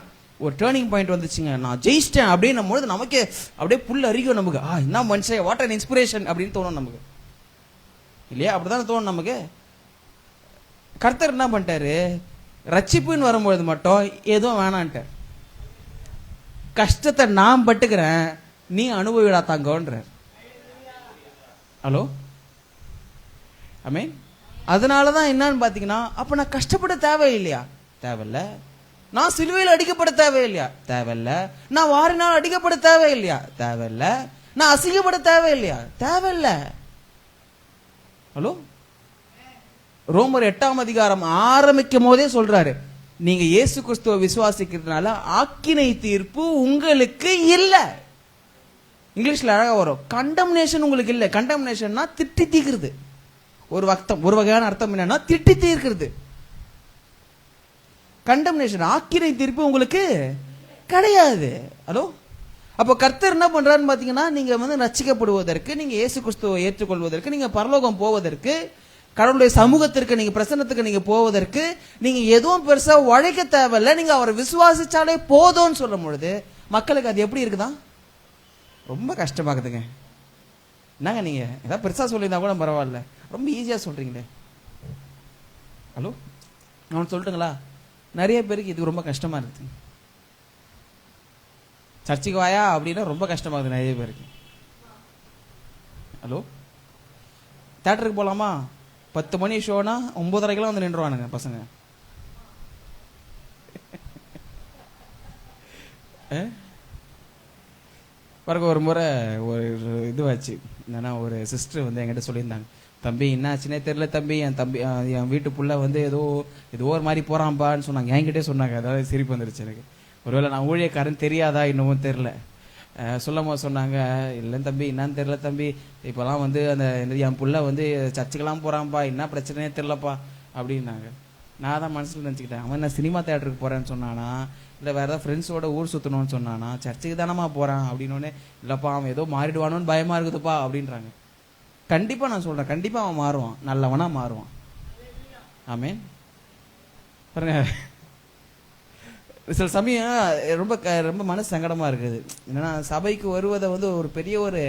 ஒரு டேர்னிங் பாயிண்ட் வந்துச்சுங்க, நான் ஜெயிச்சிட்டேன் அப்படின்னும் பொழுது நமக்கே அப்படியே புல் அறிக்கும். நமக்கு என்ன மனுஷன், வாட் அன் இன்ஸ்பிரேஷன் அப்படின்னு தோணும் நமக்கு இல்லையா? அப்படிதான் தோணும் நமக்கு. கர்த்தர் என்ன பண்ணிட்டாரு, ரட்சிப்புன்னு வரும்பொழுது மட்டும் எதுவும் வேணான்ட்டார். கஷ்டத்தை நான் பட்டுக்கிறேன், நீ அனுபவிடா தாங்கன்ற. ஹலோ, ஆமென். அதனாலதான் என்னன்னு பாத்தீங்கன்னா, அப்ப நான் கஷ்டப்பட தேவையில்லையா? தேவையில்ல. நான் சிலுவையில் அடிக்கப்பட தேவையில்லையா? தேவையில்ல. நான் வாரினால் அடிக்கப்பட தேவையில்லையா? தேவையில்ல. நான் அசிங்கப்பட தேவையில்லையா? தேவையில்ல. ஹலோ, ரோமர் 8ஆம் அதிகாரம் ஆரம்பிக்கும் போதே சொல்றாரு, நீங்க இயேசு கிறிஸ்துவை விசுவாசிக்கிறதுனால ஆக்கினை தீர்ப்பு உங்களுக்கு இல்ல. இங்கிலீஷ்ல அழகா வரும், கண்டம்னேஷன் உங்களுக்கு இல்ல. கண்டம்னேஷன்னா திட்டி தீர்க்கிறது. ஒரு வகையான அர்த்தம் என்னன்னா திட்டி தீர்க்கிறது. கண்டம்னேஷன், ஆக்கினை தீர்ப்பு உங்களுக்கு கிடையாது. ஹலோ, அப்போ கர்த்தர் என்ன பண்றாருன்னு பாத்தீங்கன்னா, நீங்க ரட்சிக்கப்படுவதற்கு, நீங்க இயேசு கிறிஸ்துவை ஏற்றுக்கொள்வதற்கு, நீங்க பரலோகம் போவதற்கு, கடவுளுடைய சமூகத்திற்கு, நீங்க பிரசன்னத்துக்கு நீங்க போவதற்கு நீங்க எதுவும் பெருசா உழைக்க தேவையில்லை, நீங்க அவரை விசுவாசிச்சாலே போதும்னு சொல்லும் பொழுது மக்களுக்கு அது எப்படி இருக்குதா? ரொம்ப கஷ்டமாக்குதுங்க. என்னங்க நீங்க ஏதாவது பெருசா சொல்லியிருந்தா கூட பரவாயில்ல, ரொம்ப ஈஸியா சொல்றீங்களே. ஹலோ, நான் சொல்லட்டுங்களா? நிறைய பேருக்கு இது ரொம்ப கஷ்டமா இருக்குது. சர்ச்சுக்கு வாயா அப்படின்னா ரொம்ப கஷ்டமாகுது நிறைய பேருக்கு. ஹலோ, தேட்டருக்கு போகலாமா? 10 மணி ஷோனா 9:30 வந்து நின்றுவானுங்க பசங்க. பிறகு ஒரு முறை ஒரு இதுவாச்சு என்னன்னா, ஒரு சிஸ்டர் வந்து என்கிட்ட சொல்லியிருந்தாங்க, தம்பி என்னாச்சுன்னே தெரியல தம்பி, என் வீட்டு புள்ள வந்து ஏதோ ஒரு மாதிரி போறான்பான்னு சொன்னாங்க. என்கிட்டே சொன்னாங்க. அதாவது சிரிப்பு வந்துருச்சு எனக்கு. ஒருவேளை நான் ஊழியக்காரன் தெரியாதா இன்னமும் தெரில. சொல்லமா சொன்னாங்க, இல்லைன்னு தம்பி என்னன்னு தெரியல தம்பி, இப்போலாம் வந்து அந்த என் புள்ள வந்து சர்ச்சுக்கெல்லாம் போறான்ப்பா, என்ன பிரச்சனையே தெரிலப்பா அப்படின்னாங்க. நான் தான் மனசில் நினச்சிக்கிட்டேன், அவன் நான் சினிமா தேட்டருக்கு போறேன்னு சொன்னானா, இல்லை வேற ஏதாவது ஃப்ரெண்ட்ஸோட ஊர் சுற்றணும்னு சொன்னானா, சர்ச்சுக்கு தானம்மா போறான் அப்படின்னோடனே, இல்லைப்பா அவன் ஏதோ மாறிடுவானோன்னு பயமா இருக்குதுப்பா அப்படின்றாங்க. கண்டிப்பா நான் சொல்றேன், கண்டிப்பா அவன் மாறுவான், நல்லவனா மாறுவான். ஆமேன். பாருங்க, சில சமயம் ரொம்ப ரொம்ப மனசு சங்கடமா இருக்குது. என்னன்னா, சபைக்கு வருவதை வந்து ஒரு பெரிய ஒரு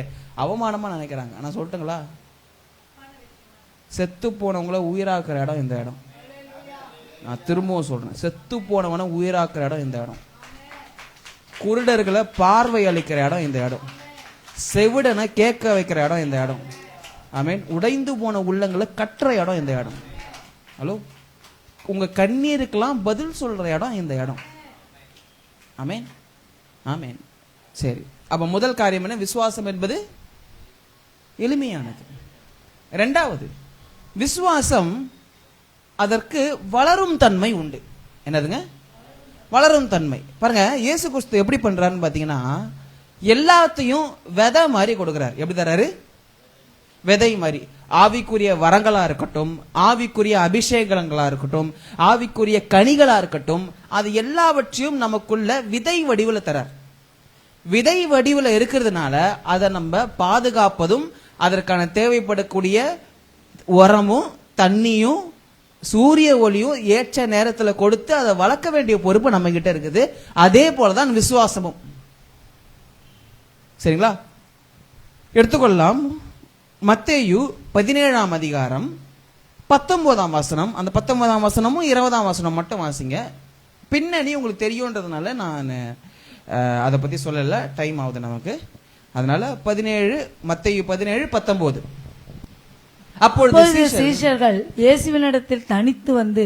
அவமானமா நினைக்கிறாங்க. ஆனா சொல்லட்டுங்களா, செத்து போனவங்கள உயிராக்குற இடம் இந்த இடம். நான் திரும்பவும் சொல்றேன், செத்து போனவனை உயிராக்குற இடம் இந்த இடம். குருடர்களை பார்வை அளிக்கிற இடம் இந்த இடம். செவிடனை கேட்க வைக்கிற இடம் இந்த இடம். ஆமேன். உடைந்து போன உள்ளங்களை கட்டுற இடம் இந்த இடம். ஹலோ, உங்க கண்ணீருக்கெல்லாம் பதில் சொல்ற இடம் இந்த இடம். ஆமேன், ஆமேன். சரி, அப்ப முதல் காரியம் என்ன? விசுவாசம் என்பது எளிமையானது. இரண்டாவது, விசுவாசம் அதற்கு வளரும் தன்மை உண்டு. என்னதுங்க? வளரும் தன்மை. பாருங்க, இயேசு கிறிஸ்து எப்படி பண்றாருன்னு பாத்தீங்கன்னா, எல்லாத்தையும் விதை மாதிரி கொடுக்கிறார். எப்படி தர்றாரு? விதை மாதிரி. ஆவிக்குரிய வரங்களா இருக்கட்டும், ஆவிக்குரிய அபிஷேகங்களா இருக்கட்டும், ஆவிக்குரிய கனிகளா இருக்கட்டும், அது எல்லாவற்றையும் நமக்குள்ள விதை வடிவில் தரார். விதை வடிவில் இருக்கிறதுனால அதை நம்ம பாதுகாப்பதும், அதற்கான தேவைப்படக்கூடிய உரமும் தண்ணியும் சூரிய ஒளியும் ஏற்ற நேரத்தில் கொடுத்து அதை வளர்க்க வேண்டிய பொறுப்பு நம்ம கிட்ட இருக்குது. அதே போலதான் விசுவாசமும். சரிங்களா? எடுத்துக்கொள்ளலாம். மத்தேயு 17ஆம் அதிகாரம் 19ஆம் வசனம். அந்த 19ஆம் வசனமும் 20ஆம் வசனம் மட்டும் வாசிங்க. பின்னணி உங்களுக்கு தெரியும்ன்றதுனால நான் அதை பத்தி சொல்லல, டைம் ஆகுது நமக்கு. அதனால 17, மத்தேயு 17:19. அப்பொழுது சீஷர்கள் இயேசுவினிடத்தில் தனித்து வந்து,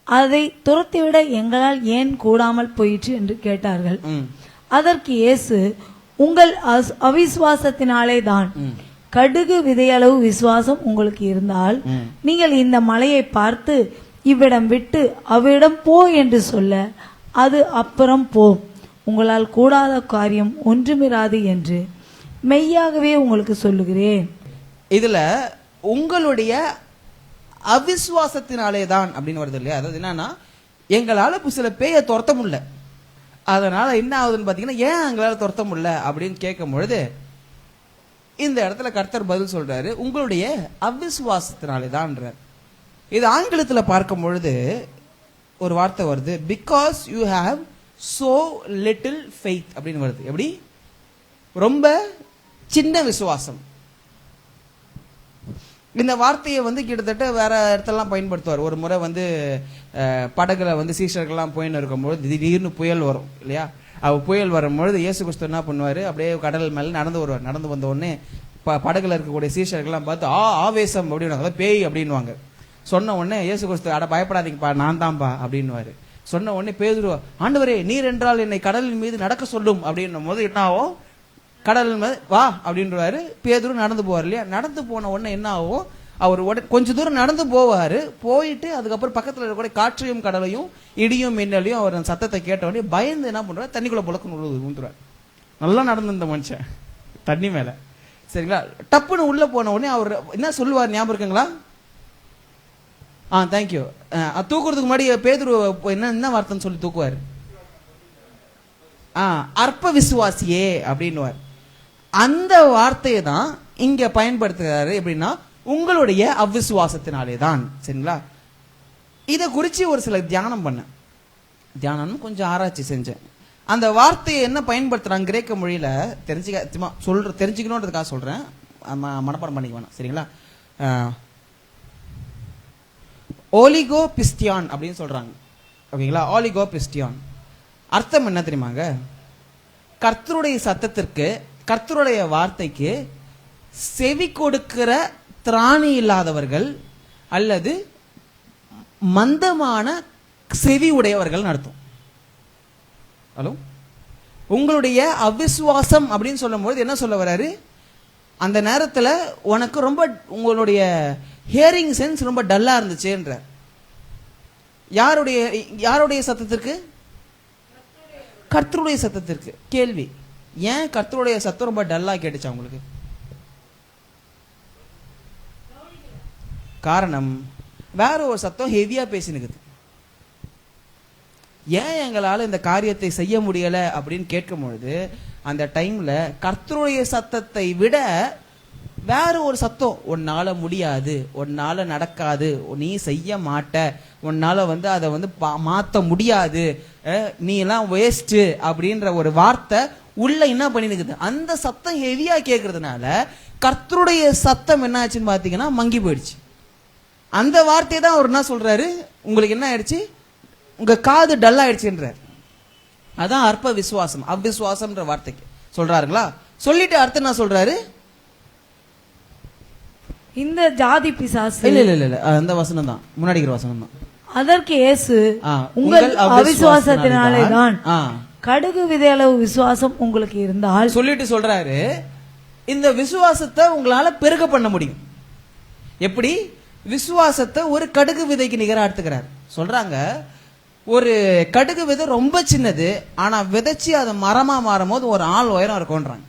அதை துரத்திவிட எங்களால் ஏன் கூடாமல் போயிற்று என்று கேட்டார்கள். அதற்கு இயேசு, உங்கள் அவிசுவாசத்தினாலே தான். கடுகு விதையளவு விசுவாசம் உங்களுக்கு இருந்தால், நீங்கள் இந்த மலையை பார்த்து இவ்விடம் விட்டு அவ்விடம் போ என்று சொல்ல, அது அப்புறம் போ, உங்களால் கூடாத காரியம் ஒன்றுமிராது என்று மெய்யாகவே உங்களுக்கு சொல்லுகிறேன். இதுல உங்களுடைய அவிசுவாசத்தினாலே தான் அப்படின்னு வருது இல்லையா? அதாவது என்னன்னா, எங்களால சில பேயை துரத்த முடியல, அதனால என்ன ஆகுதுன்னு பாத்தீங்கன்னா, ஏன் எங்களால துரத்த முடியல அப்படின்னு கேட்கும் பொழுது இந்த இடத்துல கர்த்தர் பதில் சொல்றாரு, உங்களுடைய அவிசுவாசத்தினாலே தான்ன்றார். இது ஆங்கிலத்தில் பார்க்கும் பொழுது ஒரு வார்த்தை வருது, because you have so little faith அப்படின்னு வருது. எப்படி? ரொம்ப சின்ன விசுவாசம். இந்த வார்த்தையை வந்து கிட்டத்தட்ட வேற இடத்தெல்லாம் பயன்படுத்துவார். ஒரு முறை வந்து படகுல வந்து சீஷர்கள்லாம் போயின்னு இருக்கும்போது திடீர்னு புயல் வரும் இல்லையா? புயல் வரும்பொழுது இயேசு கிறிஸ்து என்ன பண்ணுவார்? அப்படியே கடல் மேலே நடந்து வருவார். நடந்து வந்த உடனே படகுல இருக்கக்கூடிய சீஷர்கள்லாம் பார்த்து ஆவேசம் அப்படின்னு, அதாவது பேய் அப்படின்வாங்க. சொன்ன உடனே இயேசு கிறிஸ்து, அட பயப்படாதீங்கப்பா, நான் தான்ப்பா அப்படின்னுவாரு. சொன்ன உடனே பேதுரு, ஆண்டவரே நீர் என்றால் என்னை கடலின் மீது நடக்க சொல்லும் அப்படின்னும் போது என்ன ஆகும்? கடல் வா அப்படின்றாரு. பேதுரு நடந்து போவார் இல்லையா? நடந்து போன உடனே என்ன ஆகும்? அவர் கொஞ்ச தூரம் நடந்து போவாரு. போயிட்டு அதுக்கப்புறம் பக்கத்துல இருக்கக்கூடிய காற்றையும் கடலையும் இடியும் மின்னலையும் அவர் சத்தத்தை கேட்ட உடனே பயந்து என்ன பண்றாரு? தண்ணிக்குள்ள புழக்கணும் ஊந்துறாரு. நல்லா நடந்து இந்த மனுஷன் தண்ணி மேல. சரிங்களா? டப்புன்னு உள்ள போன உடனே அவர் என்ன சொல்லுவார் ஞாபகம் இருக்குங்களா? தேங்க்யூ. தூக்குறதுக்கு முன்னாடி பேதுரு என்ன வார்த்தைன்னு சொல்லி தூக்குவார்? அற்ப விசுவாசியே அப்படின்னுவார். அந்த வார்த்தையை தான் இங்க பயன்படுத்துகிறாரு. எப்படின்னா, உங்களுடைய அவ்விசுவாசத்தினாலே தான். சரிங்களா? இதை குறித்து ஒரு சில தியானம் பண்ணேன். தியானம் கொஞ்சம் ஆராய்ச்சி செஞ்சேன். அந்த வார்த்தையை என்ன பயன்படுத்துறாங்க கிரேக்க மொழியில தெரிஞ்சுக்கணுன்றதுக்காக சொல்றேன், மனப்பாடம் பண்ணிக்க வேணாம். சரிங்களா? ஓலிகோ பிஸ்டியான் அப்படின்னு சொல்றாங்க. ஓகேங்களா? ஆலிகோ பிஸ்டியான் அர்த்தம் என்ன தெரியுமாங்க? கர்த்தருடைய சத்தத்திற்கு, கர்த்தருடைய வார்த்தைக்கு செவி கொடுக்கிற திராணி இல்லாதவர்கள் அல்லது மந்தமான செவி உடையவர்கள் அர்த்தம். ஹலோ, உங்களுடைய அவிசுவாசம் அப்படின்னு சொல்லும்போது என்ன சொல்ல வர்றாரு? அந்த நேரத்தில் உனக்கு ரொம்ப உங்களுடைய ஹியரிங் சென்ஸ் ரொம்ப டல்லா இருந்துச்சுன்ற. யாருடைய சத்தத்திற்கு? கர்த்தருடைய சத்தத்திற்கு. கேள்வி, ஏன் கர்த்தருடைய சத்தம் ரொம்ப டல்லா கேட்டுச்சா உங்களுக்கு? காரணம், வேற ஒரு சத்தம் ஹெவியா பேசினுக்குது. ஏன் எங்களால் இந்த காரியத்தை செய்ய முடியல அப்படின்னு கேட்கும் பொழுது அந்த டைம்ல கர்த்தருடைய சத்தத்தை விட வேற ஒரு சத்தம், உன்னால முடியாது, உன்னால நடக்காது, நீ செய்ய மாட்ட, உன்னால அதை மாத்த முடியாது, நீ எல்லாம் வேஸ்ட் அப்படின்ற ஒரு வார்த்தை உள்ள என்ன பண்ணிருக்குது. அந்த சத்தம் ஹெவியா கேட்கறதுனால கர்த்தருடைய சத்தம் என்ன ஆச்சுன்னு பாத்தீங்கன்னா மங்கி போயிடுச்சு. அந்த வார்த்தையை தான் அவர் என்ன சொல்றாரு, உங்களுக்கு என்ன ஆயிடுச்சு, உங்க காது டல் ஆயிடுச்சுன்றார். அதான் அற்ப விசுவாசம், அவ்விசுவாசம்ன்ற வார்த்தைக்கு சொல்றாருங்களா? சொல்லிட்டு அர்த்தம் என்ன சொல்றாரு? இந்த ஜாதி பிசாசு. இல்ல அந்த வசனம் தான், முன்னாடி வசனம் தான். அதற்கு இயேசு, உங்கள் அவிசுவாசத்தினாலே தான், கடுகு விதையளவு விசுவாசம் உங்களுக்கு இருந்தால், சொல்லிட்டு சொல்றாரு, இந்த விசுவாசத்தை உங்களால பெருக பண்ண முடியும். எப்படி? விசுவாசத்தை ஒரு கடுகு விதைக்கு நிகரா எடுத்துக்கிறார். சொல்றாங்க, ஒரு கடுகு விதை ரொம்ப சின்னது, ஆனா விதைச்சு அதை மரமா மாறும் போது ஒரு ஆள் உயரம் இருக்கும்ன்றாங்க.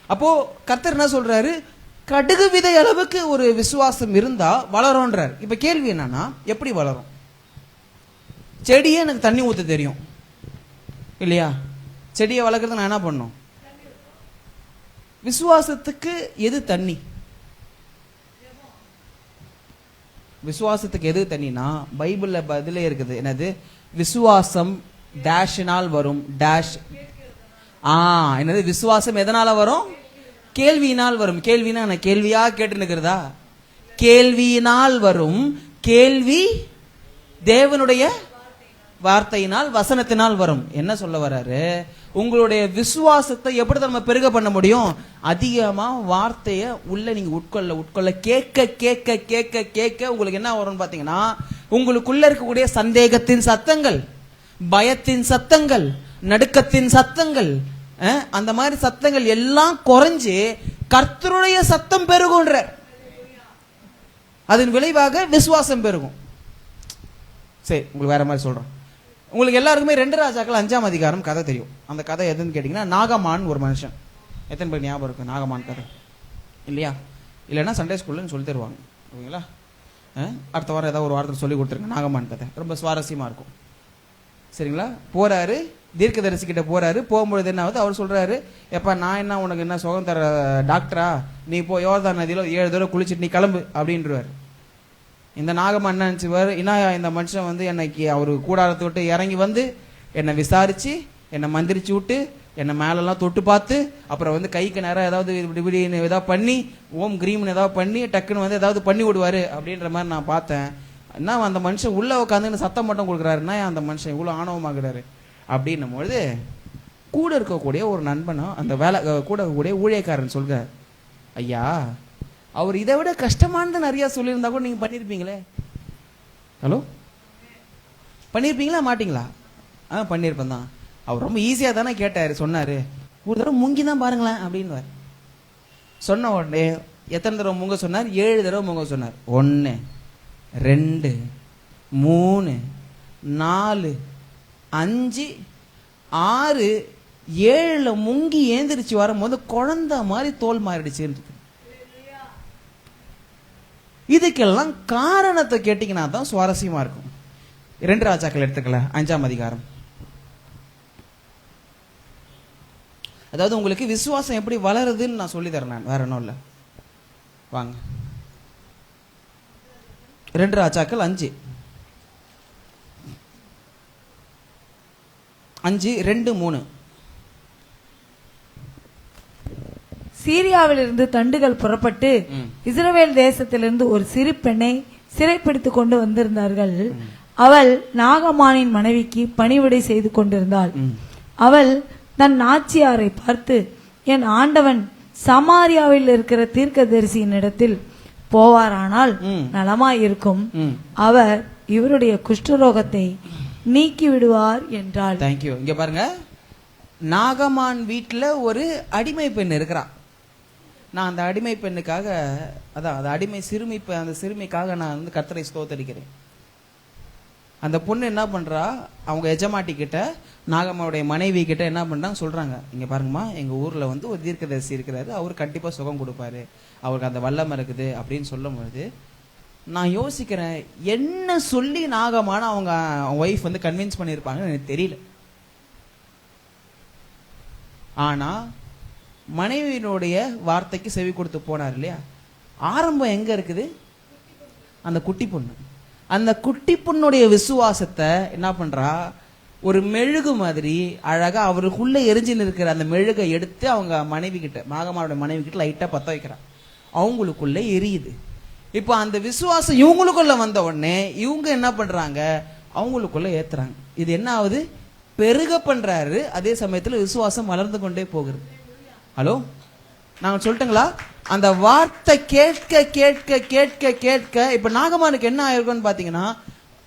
அப்போ கர்த்தர் என்ன சொல்றாரு, கடுகு விதை அளவுக்கு ஒரு விசுவாசம் இருந்தா வளரும்ன்றார். இப்ப கேள்வி என்னன்னா, எப்படி வளரும்? செடியே எனக்கு தண்ணி ஊத்த தெரியும் இல்லையா? செடியை வளர்க்கறது நான் என்ன பண்ணும்? விசுவாசத்துக்கு எது தண்ணி? விசுவாசத்துக்கு எது தண்ணினா பைபிள்ல பதிலே இருக்குது. என்னது? விசுவாசம் டேஷினால் வரும் டேஷ். என்னது? விசுவாசம் எதனால வரும்? கேள்வியினால் வரும். கேள்வினா நான் கேள்வியா கேட்டு நிக்கிறதா? கேள்வியினால் வரும். கேள்வி தேவனுடைய வார்த்தையினால், வசனத்தினால் வரும். என்ன சொல்ல வர்றாரு? உங்களுடைய விசுவாசத்தை எப்படி நம்ம பெருக பண்ண முடியும்? அதிகமா வார்த்தைய உள்ள நீங்க உட்கொள்ள கேட்க கேட்க கேட்க கேட்க உங்களுக்கு என்ன வரும்னு பாத்தீங்கன்னா, உங்களுக்குள்ள இருக்கக்கூடிய சந்தேகத்தின் சத்தங்கள், பயத்தின் சத்தங்கள், நடுக்கத்தின் சத்தங்கள், அந்த மாதிரி சத்தங்கள் எல்லாம் குறைஞ்சு கர்த்தருடைய சத்தம் பெருகுன்ற. அதன் விளைவாக விசுவாசம் பெருகும். சரி, உங்களுக்கு வேற மாதிரி சொல்றோம். உங்களுக்கு எல்லாருக்குமே 2 ராஜாக்கள் 5ஆம் அதிகாரம் கதை தெரியும். அந்த கதை எதுன்னு கேட்டீங்கன்னா, நாகமான் ஒரு மனுஷன். எத்தனை பேர் ஞாபகம் இருக்கு நாகமான் கதை? இல்லையா? இல்லைன்னா சண்டே ஸ்கூல்ல சொல்லி தருவாங்க. ஓகேங்களா? அடுத்த வாரம் ஏதாவது ஒரு வாரத்தில் சொல்லி கொடுத்துருங்க. நாகமான் கதை ரொம்ப சுவாரஸ்யமா இருக்கும். சரிங்களா? போறாரு, தீர்க்கதரிசி கிட்ட போறாரு. போகும்பொழுது என்ன ஆகுது? அவர் சொல்றாரு, எப்ப நான் என்ன உனக்கு என்ன சுகம் தர டாக்டரா? நீ போ யோர்தான் நதியில 7 தடவை குளிச்சுட்டு நீ கிளம்பு அப்படின்றவாரு. இந்த நாகமான் என்ன நினைச்சுவாரு, இந்த மனுஷன் என்னைக்கு அவரு கூடாரத்தை விட்டு இறங்கி என்னை விசாரிச்சு, என்னை மந்திரிச்சு விட்டு, என்னை மேலெல்லாம் தொட்டு பார்த்து, அப்புறம் கைக்கு நேரம் ஏதாவது இப்படின்னு ஏதாவது பண்ணி, ஓம் கிரீம்னு ஏதாவது பண்ணி டக்குன்னு ஏதாவது பண்ணி விடுவாரு அப்படின்ற மாதிரி நான் பார்த்தேன். என்ன அந்த மனுஷன் உள்ள உட்காந்து சத்தம் மட்டும் கொடுக்குறாருன்னா, அந்த மனுஷன் இவ்வளவு ஆணவமாகிறாரு அப்படின்னும் பொழுது கூட இருக்கக்கூடிய ஒரு நண்பனும் அந்த வேலை கூட இருக்கக்கூடிய ஊழியக்காரன் சொல்கிறார், ஐயா அவர் இதை விட கஷ்டமானது நிறைய சொல்லியிருந்தா கூட நீங்க பண்ணியிருப்பீங்களே. ஹலோ, பண்ணியிருப்பீங்களா மாட்டீங்களா? பண்ணியிருப்பேன் தான். அவர் ரொம்ப ஈஸியா தானே கேட்டாரு, சொன்னாரு, ஒரு தடவை முங்கி தான் பாருங்களேன் அப்படின்னு சொன்ன உடனே எத்தனை தடவை முங்க சொன்னார்? 7 தடவை முங்க சொன்னார். 1 2 3 4 5 6 7 முங்கி ஏந்திரிச்சு வரும்போது குழந்தை மாதிரி தோல் மாறிடுச்சு. இதுக்கெல்லாம் காரணத்தை கேட்டீங்கன்னா தான் சுவாரஸ்யமா இருக்கும். 2 ராஜாக்கள் எடுத்துக்கல 5ஆம் அதிகாரம். அதாவது உங்களுக்கு விசுவாசம் எப்படி வளருதுன்னு நான் சொல்லி தரேன். நான் வேற ஒன்றும் இல்லை, வாங்க. 2 ராஜாக்கள் 5 2 3. சீரியாவிலிருந்து தண்டுகள் புறப்பட்டு இஸ்ரவேல் தேசத்திலிருந்து ஒரு சிறு பெண்ணை சிறைப்பிடித்து கொண்டு வந்திருந்தார்கள். அவள் நாகமானின் மனைவிக்கு பணிவிடை செய்து கொண்டிருந்தாள். அவள் தன் நாச்சியாரை பார்த்து, என் ஆண்டவன் சமாரியாவில் இருக்கிற தீர்க்கதரிசியின் இடத்தில் போவாரானால் நலமாயிருக்கும், அவர் இவருடைய குஷ்டரோகத்தை நீக்கி விடுவார் என்றாள். தேங்க்யூ. இங்க பாருங்க, நாகமான் வீட்டுல ஒரு அடிமை பெண் இருக்கிறா. நான் அந்த அடிமை பெண்ணுக்காக, அதான் அந்த அடிமை சிறுமி, அந்த சிறுமிக்காக நான் வந்து கர்த்தரை ஸ்தோத்தரிக்கிறேன். அந்த பொண்ணு என்ன பண்றா, அவங்க எஜமாட்டி கிட்ட, நாகம்மாவுடைய மனைவி கிட்ட என்ன பண்றாங்க சொல்றாங்க, இங்க பாருங்கம்மா, எங்க ஊர்ல வந்து ஒரு தீர்க்கதரிசி இருக்கிறாரு, அவரு கண்டிப்பா சுகம் கொடுப்பாரு, அவருக்கு அந்த வல்லமை இருக்குது அப்படின்னு சொல்லும் பொழுது நான் யோசிக்கிறேன், என்ன சொல்லி நாகமான அவங்க ஒய்ஃப் வந்து கன்வின்ஸ் பண்ணியிருப்பாங்கன்னு எனக்கு தெரியல. ஆனா மனைவியினுடைய வார்த்தைக்கு செவி கொடுத்து போனார் இல்லையா. ஆரம்பம் எங்க இருக்குது, அந்த குட்டி பொண்ணு. அந்த குட்டி பொண்ணுடைய விசுவாசத்தை என்ன பண்றா, ஒரு மெழுகு மாதிரி அழகா அவருக்குள்ள எரிஞ்சின்னு இருக்கிற அந்த மெழுகை எடுத்து அவங்க மனைவி கிட்ட, நாகமாவுடைய மனைவி கிட்ட லைட்டா பத்த வைக்கிறா. அவங்களுக்குள்ள எரியுது. இப்போ அந்த விசுவாசம் இவங்களுக்குள்ள வந்த உடனே இவங்க என்ன பண்றாங்க, அவங்களுக்குள்ள ஏத்துறாங்க. இது என்ன ஆகுது, பெருக பண்றாரு. அதே சமயத்துல விசுவாசம் வளர்ந்து கொண்டே போகிறது. ஹலோ, நான் சொல்லட்டுங்களா, அந்த வார்த்தை கேட்க கேட்க கேட்க கேட்க இப்ப நாகமானுக்கு என்ன ஆயிருக்கும்னு பாத்தீங்கன்னா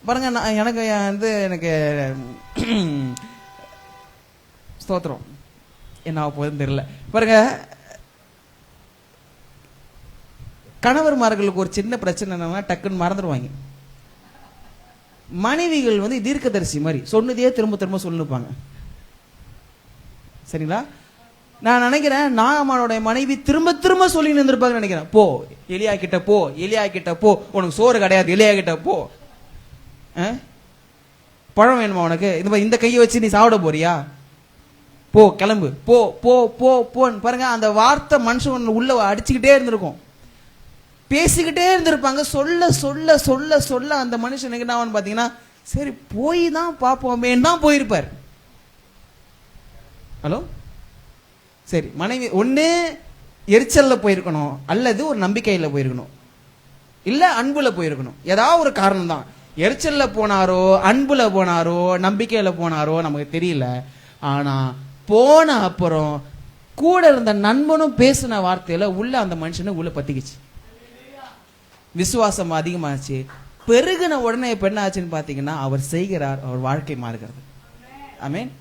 பாருங்க, எனக்கு வந்து எனக்கு ஸ்தோத்திரம் என்ன போகுதுன்னு தெரியல. பாருங்க, கணவர்மார்களுக்கு ஒரு சின்ன பிரச்சனை என்னன்னா டக்குன்னு மறந்துடுவாங்க. மனைவிகள் வந்து தீர்க்கதரிசி மாதிரி சொன்னதையே திரும்ப திரும்ப சொல்லிருப்பாங்க. சரிங்களா? நான் நினைக்கிறேன் நாகமானுடைய மனைவி திரும்ப திரும்ப சொல்லி நின்றுப்பாங்க நினைக்கிறேன். போ எலியா கிட்ட போ, எலியா கிட்ட போ, உனக்கு சோறு கிடையாது, எலியா கிட்ட போ. பழம் வேணுமா உனக்கு, இந்த கையை வச்சு நீ சாப்பிட போறியா, போ கிளம்பு, போ போ போ போன்னு பாருங்க. அந்த வார்த்தை மனுஷன் உள்ள அடிச்சுக்கிட்டே இருந்திருக்கும், பேசிக்கிட்டே இருந்திருப்பாங்க. சொல்ல சொல்ல சொல்ல சொல்ல அந்த மனுஷனுக்கு என்ன பாத்தீங்கன்னா, சரி போய் தான் பார்ப்போமேன்னு தான் போயிருப்பார். ஹலோ, சரி, மனைவி ஒண்ணு எரிச்சல்ல போயிருக்கணும், அல்லது ஒரு நம்பிக்கையில போயிருக்கணும், இல்ல அன்புல போயிருக்கணும். ஏதாவது ஒரு காரணம் தான். எரிச்சல்ல போனாரோ, அன்புல போனாரோ, நம்பிக்கையில போனாரோ நமக்கு தெரியல. ஆனா போன அப்புறம் கூட இருந்த நண்பனும் பேசின வார்த்தையில உள்ள அந்த மனுஷனை உள்ள பத்திக்கிச்சு, விசுவாசம் அதிகமாச்சு. பெருகின உடனே இப்ப என்ன ஆச்சுன்னு பாத்தீங்கன்னா, அவர் செய்கிறார், அவர் வாழ்க்கை மாறுகிறது. ஆமென்.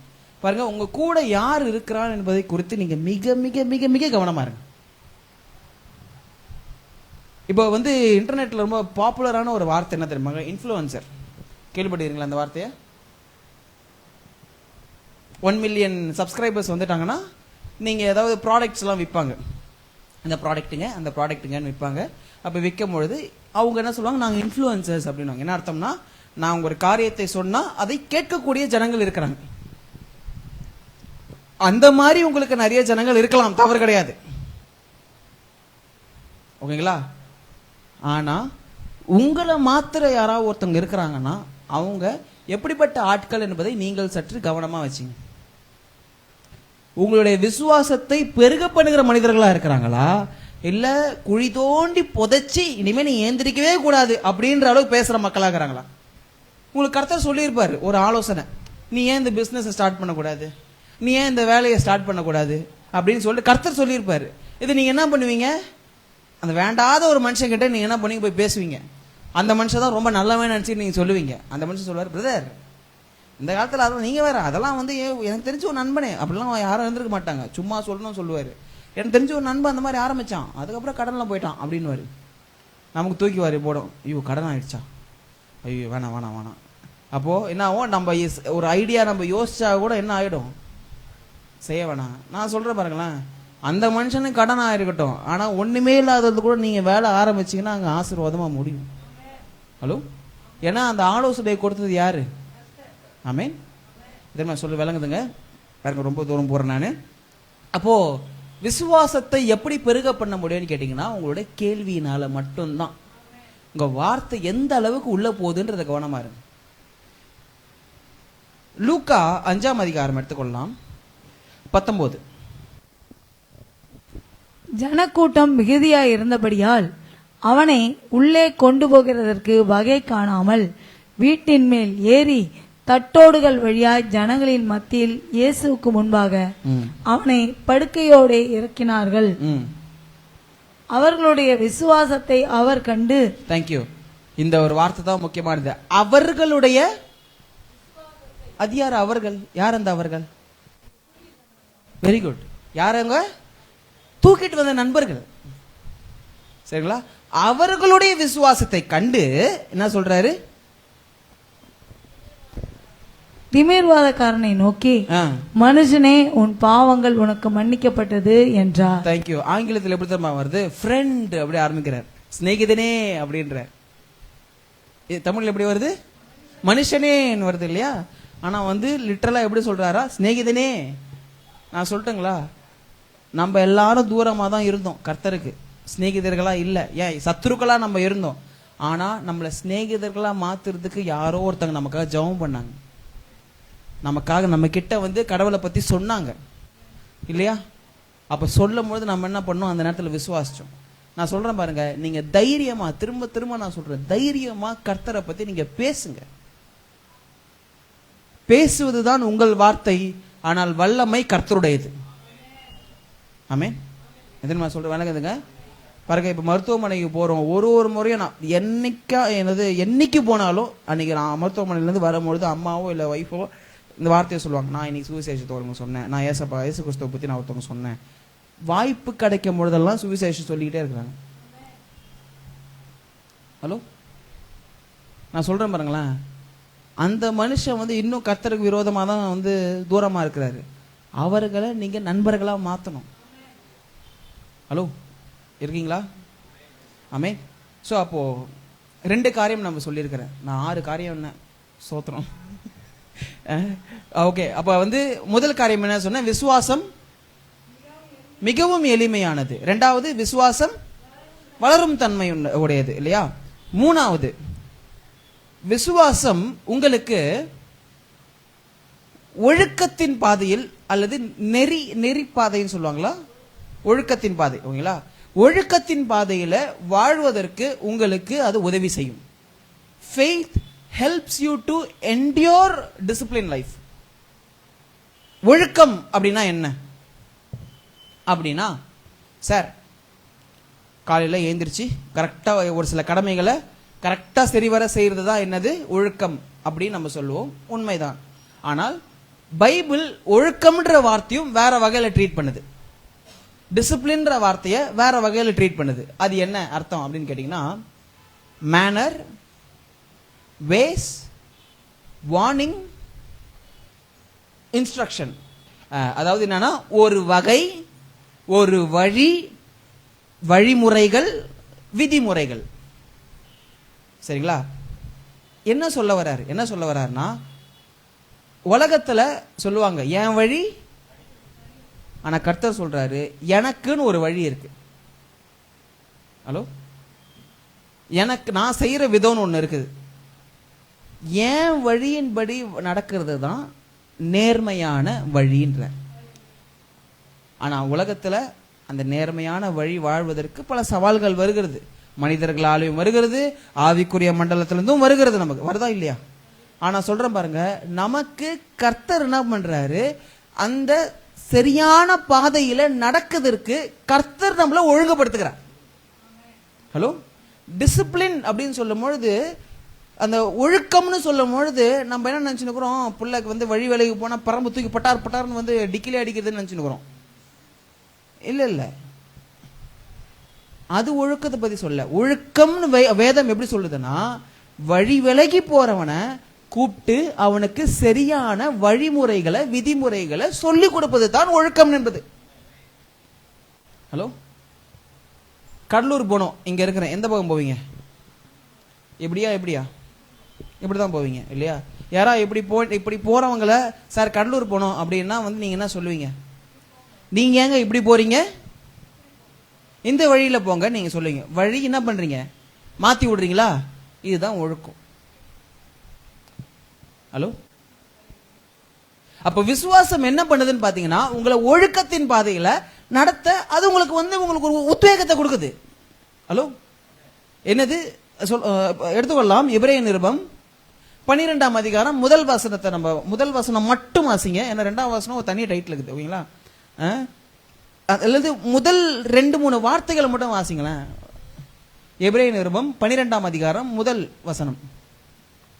பாருங்க, உங்க கூட யார் இருக்கிறார் என்பதை குறித்து நீங்க மிக மிக மிக மிக கவனமா இருங்க. இப்போ வந்து இன்டர்நெட்ல ரொம்ப பாப்புலரான ஒரு வார்த்தை என்ன தெரியுமா, இன்ஃப்ளூயன்சர். கேள்விப்பட்டிருக்கீங்களா அந்த வார்த்தையை? 1 மில்லியன் சப்ஸ்கிரைபர்ஸ் வந்துட்டாங்கன்னா நீங்க ஏதாவது ப்ராடக்ட்ஸ் எல்லாம் விற்பாங்க, இந்த ப்ராடக்ட்டுங்க அந்த ப்ராடக்ட்டுங்கன்னு விற்பாங்க. அப்ப விற்கும் பொழுது அவங்க என்ன சொல்லுவாங்க, நாங்க இன்ஃப்ளூயன்சர்ஸ் அப்படின்வாங்க. என்ன அர்த்தம்னா, நான் ஒரு காரியத்தை சொன்னா அதை கேட்கக்கூடிய ஜனங்கள் இருக்கிறாங்க. அந்த மாதிரி உங்களுக்கு நிறைய ஜனங்கள் இருக்கலாம், தவறு கிடையாது, ஓகேங்களா? ஆனா உங்களை மாத்திர யாராவது ஒருத்தவங்க இருக்கிறாங்கன்னா அவங்க எப்படிப்பட்ட ஆட்கள் என்பதை நீங்கள் சற்று கவனமா வச்சுங்க. உங்களுடைய விசுவாசத்தை பெருக பண்ணுகிற மனிதர்களா இருக்கிறாங்களா, இல்ல குழி தோண்டி புதைச்சி இனிமே நீ ஏந்திரிக்கவே கூடாது அப்படின்ற அளவுக்கு பேசுற மக்களா இருக்கிறாங்களா? உங்களுக்கு கர்த்தர் சொல்லியிருப்பாரு ஒரு ஆலோசனை, நீ ஏன் இந்த பிசினஸ் ஸ்டார்ட் பண்ணக்கூடாது, நீ ஏன் இந்த வேலையை ஸ்டார்ட் பண்ணக்கூடாது அப்படின்னு சொல்லிட்டு கர்த்தர் சொல்லியிருப்பாரு. இது நீங்க என்ன பண்ணுவீங்க, அந்த வேண்டாத ஒரு மனுஷன் கிட்ட நீங்க என்ன பண்ணி போய் பேசுவீங்க. அந்த மனுஷன் தான் ரொம்ப நல்லவன் நினைச்சு நீங்க சொல்லுவீங்க. அந்த மனுஷன் சொல்லுவார், பிரதர் இந்த காலத்துல அதெல்லாம் நீங்க வேற, அதெல்லாம் வந்து எனக்கு தெரிஞ்ச ஒரு நண்பனே, அப்படிலாம் யாரும் இருந்திருக்க மாட்டாங்க, சும்மா சொல்லணும்னு சொல்லுவாரு. எனக்கு தெரிஞ்ச ஒரு நண்பன் அந்த மாதிரி ஆரம்பிச்சான், அதுக்கப்புறம் கடன்ல போயிட்டான் அப்படின்னு நமக்கு தூக்கிவாரு போடும். ஐயோ கடன் ஆயிடுச்சா, ஐயோ வேணாம் வேணாம் வேணாம். அப்போ என்ன ஆகும், நம்ம ஒரு ஐடியா நம்ம யோசிச்சா கூட என்ன ஆயிடும், செய்ய வேணாம். நான் சொல்றேன் பாருங்களேன், அந்த மனுஷனுக்கு கடன் ஆயிருக்கட்டும், ஆனா ஒண்ணுமே இல்லாதது கூட நீங்க வேலை ஆரம்பிச்சீங்கன்னா அங்க ஆசீர்வாதமா முடியும். ஹலோ, ஏன்னா அந்த ஆலோசனை கொடுத்தது யாரு? ஆமென். இதே சொல்லு விளங்குதுங்க பாருங்க, ரொம்ப தூரம் போறேன் நானு. அப்போ விசுவாசத்தை எப்படி பெருக பண்ண முடியும்னு கேட்டீங்கன்னா, உங்களுடைய கேள்வியினால மட்டும்தான். உங்க வார்த்தை எந்த அளவுக்கு உள்ள போகுதுன்றத கவனமா இருங்க. லூக்கா 5ஆம் அதிகாரம் எடுத்துக்கொள்ளலாம், 19. ஜனக்கூட்டம் மிகுதியாய் இருந்தபடியால் அவனை உள்ளே கொண்டு போகிறதற்கு வகை காணாமல் வீட்டின் மேல் ஏறி தட்டோடுகள் வழியாய் ஜனங்களின் மத்தியில் இயேசுவுக்கு முன்பாக அவனை படுக்கையோடே இறக்கினார்கள். அவர்களுடைய விசுவாசத்தை அவர் கண்டு. தேங்க்யூ. இந்த ஒரு வார்த்தை தான் முக்கியமானது. அவர்களுடைய, அது யார் அவர்கள்? யார் அந்த அவர்கள்? Very good. யாரங்க? தூக்கிட்டு வந்த நண்பர்கள். சரிங்களா? அவர்களுடைய விசுவாசத்தை கண்டு என்ன சொல்றாரு? திமிர்வாதக்காரனை நோக்கி, மனுஷனே உன் பாவங்கள் உனக்கு மன்னிக்கப்பட்டது என்றார். தேங்க்யூ. ஆங்கிலத்தில் எப்படி தெரியுமா வருது? ஃப்ரெண்ட் அப்படி ஆரம்பிக்கிறார். சிநேகிதனே அப்படின்ற. தமிழ்ல எப்படி வருது? மனுஷனே வருது இல்லையா? ஆனா லிட்டரலா எப்படி சொல்றாரா? சிநேகிதனே. நான் சொல்லட்டுங்களா, நம்ம எல்லாரும் தூரமா தான் இருந்தோம் கர்த்தருக்கு, சிநேகிதர்களா இல்ல. ஏன் சத்துருக்களா நம்ம இருந்தோம். ஆனா நம்மள சிநேகிதர்களா மாத்துறதுக்கு யாரோ ஒருத்தங்க நமக்காக ஜெபம் பண்ணாங்க, நமக்காக நம்ம கிட்ட கடவுளை பத்தி சொன்னாங்க இல்லையா? அப்ப சொல்லும் பொழுது நம்ம என்ன பண்ணோம்? அந்த நேரத்தில் விசுவாசிச்சோம். நான் சொல்றேன் பாருங்க, நீங்க தைரியமா, திரும்ப திரும்ப நான் சொல்றேன், தைரியமா கர்த்தரை பத்தி நீங்க பேசுங்க. பேசுவதுதான் உங்கள் வார்த்தை, ஆனால் வல்லமை கர்த்தருடையது. ஆமென். எதுன்னு நான் சொல்றேன் விளங்குதுங்க பாருங்க. இப்ப மருத்துவமனைக்கு போறோம், ஒரு முறையும் நான் என்னைக்கு போனாலும் அன்னைக்கு நான் மருத்துவமனையிலேருந்து வரும்பொழுது அம்மாவோ இல்லை ஒய்ஃபோ இந்த வார்த்தையை சொல்லுவாங்க, நான் இன்னைக்கு சுவிசேஷத்தை ஒருவங்க சொன்னேன், நான் இயேசு கிறிஸ்துவை பற்றி நான் ஒருத்தவங்க சொன்னேன். வாய்ப்பு கிடைக்கும் பொழுதெல்லாம் சுவிசேஷம் சொல்லிக்கிட்டே இருக்கிறாங்க. ஹலோ, நான் சொல்றேன் பாருங்களேன், அந்த மனுஷன் இன்னும் கர்த்தருக்கு விரோதமாக தான் தூரமா இருக்கிறாரு. அவர்களை நீங்க நண்பர்களா மாற்றணும். ஹலோ, இருக்கீங்களா? ஆமென். ஸோ அப்போ 2 காரியம் நம்ம சொல்லியிருக்கிறேன். நான் 6 காரியம் என்ன சோத்திரம். ஓகே. அப்ப முதல் காரியம் என்ன சொன்ன? விசுவாசம் மிகவும் எளிமையானது. 2வது விசுவாசம் வளரும் தன்மை உடையது இல்லையா? 3வது விசுவாசம் உங்களுக்கு ஒழுக்கத்தின் பாதையில் அல்லது நெறி பாதைன்னு சொல்லுவாங்களா? ஒழுக்கத்தின் பாதை. ஓகேங்களா? ஒழுக்கத்தின் பாதையில வாழ்வதற்கு உங்களுக்கு அது உதவி செய்யும். Faith helps you to endure disciplined life. ஒழுக்கம் அப்படின்னா என்ன? அப்படின்னா சார் காலையில எழுந்திரிச்சு கரெக்டா ஒரு சில கடமைகளை கரெக்டா சரிவர செய்யறது தான் என்னது? ஒழுக்கம் அப்படின்னு நம்ம சொல்லுவோம். உண்மைதான். ஆனால் பைபிள் ஒழுக்கம்ன்ற வார்த்தையும் வேற வகையில ட்ரீட் பண்ணுது, டிசிப்ளின்ற வார்த்தையை வேற வகையில ட்ரீட் பண்ணுது. அது என்ன அர்த்தம் அப்படின்னு கேட்டீங்கன்னா, மேனர், வேஸ், வார்னிங், இன்ஸ்ட்ரக்ஷன். அதாவது என்னன்னா, ஒரு வகை, ஒரு வழி, வழிமுறைகள், விதிமுறைகள். சரிங்களா? என்ன சொல்ல வர்றாருன்னா, உலகத்துல சொல்லுவாங்க என் வழி, ஆனா கர்த்தர் சொல்றாரு எனக்குன்னு ஒரு வழி இருக்கு. ஹலோ, எனக்கு நான் செய்யற விதம்னு ஒண்ணு இருக்குது. என் வழியின்படி நடக்கிறது தான் நேர்மையான வழின்ற. ஆனா உலகத்துல அந்த நேர்மையான வழி வாழ்வதற்கு பல சவால்கள் வருகிறது. மனிதர்களாலையும் வருகிறது, ஆவிக்குரிய மண்டலத்திலிருந்தும் வருகிறது. நமக்கு வருதா இல்லையா? ஆனா சொல்றேன் பாருங்க, நமக்கு கர்த்தர் என்ன பண்றாரு? அந்த சரியான பாதையில நடக்கிறதுக்கு கர்த்தர் நம்மள ஒழுங்குபடுத்துகிறார். ஹலோ, டிசிப்ளின் அப்படின்னு சொல்லும் பொழுது, அந்த ஒழுக்கம்னு சொல்லும் பொழுது நம்ம என்ன நினைச்சுக்கிறோம்? பிள்ளைக்கு வழி வேலைக்கு போனா பரம்பு தூக்கி பட்டார்னு டிக்கிலே அடிக்கிறதுன்னு நினைச்சுக்கிறோம். இல்ல, அது ஒழுக்கத்தை பத்தி சொல்ல. ஒழுக்கம்னு வேதம் எப்படி சொல்லுதுன்னா, வழி விலகி போறவனை கூப்பிட்டு அவனுக்கு சரியான வழிமுறைகளை, விதிமுறைகளை சொல்லிக் கொடுப்பது தான் ஒழுக்கம் என்பது. ஹலோ, கடலூர் போனோம், இங்க இருக்கிறேன், எந்த பக்கம் போவீங்க? எப்படியா இப்படிதான் போவீங்க இல்லையா? யாரா இப்படி போறவங்கள சார் கடலூர் போனோம் அப்படின்னா நீங்க என்ன சொல்லுவீங்க? நீங்க ஏங்க இப்படி போறீங்க, இந்த வழியில போங்க நீங்க சொல்லுவீங்க. வழி என்ன பண்றீங்க? மாத்தி விடுறீங்களா? இதுதான் ஒழுக்கம். ஹலோ, அப்ப விசுவாசம் என்ன பண்ணுதுன்னு பாத்தீங்கன்னா, உங்களை ஒழுக்கத்தின் பாதையில நடத்த அது உங்களுக்கு உங்களுக்கு ஒரு உத்வேகத்தை கொடுக்குது. ஹலோ, என்னது எடுத்துக்கொள்ளலாம். எபிரேய நிருபம் 12ஆம் அதிகாரம் முதல் வசனத்தை நம்ம முதல் வசனம் மட்டும் வாசிங்க. ஏன்னா 2ஆம் வசனம் ஒரு தனி டைட்டில் இருக்குது, ஓகேங்களா? அல்லது முதல் 2-3 வார்த்தைகளை மட்டும் வாசிங்களேன். எபிரேய நிருபம் 12ஆம் அதிகாரம் முதல் வசனம்.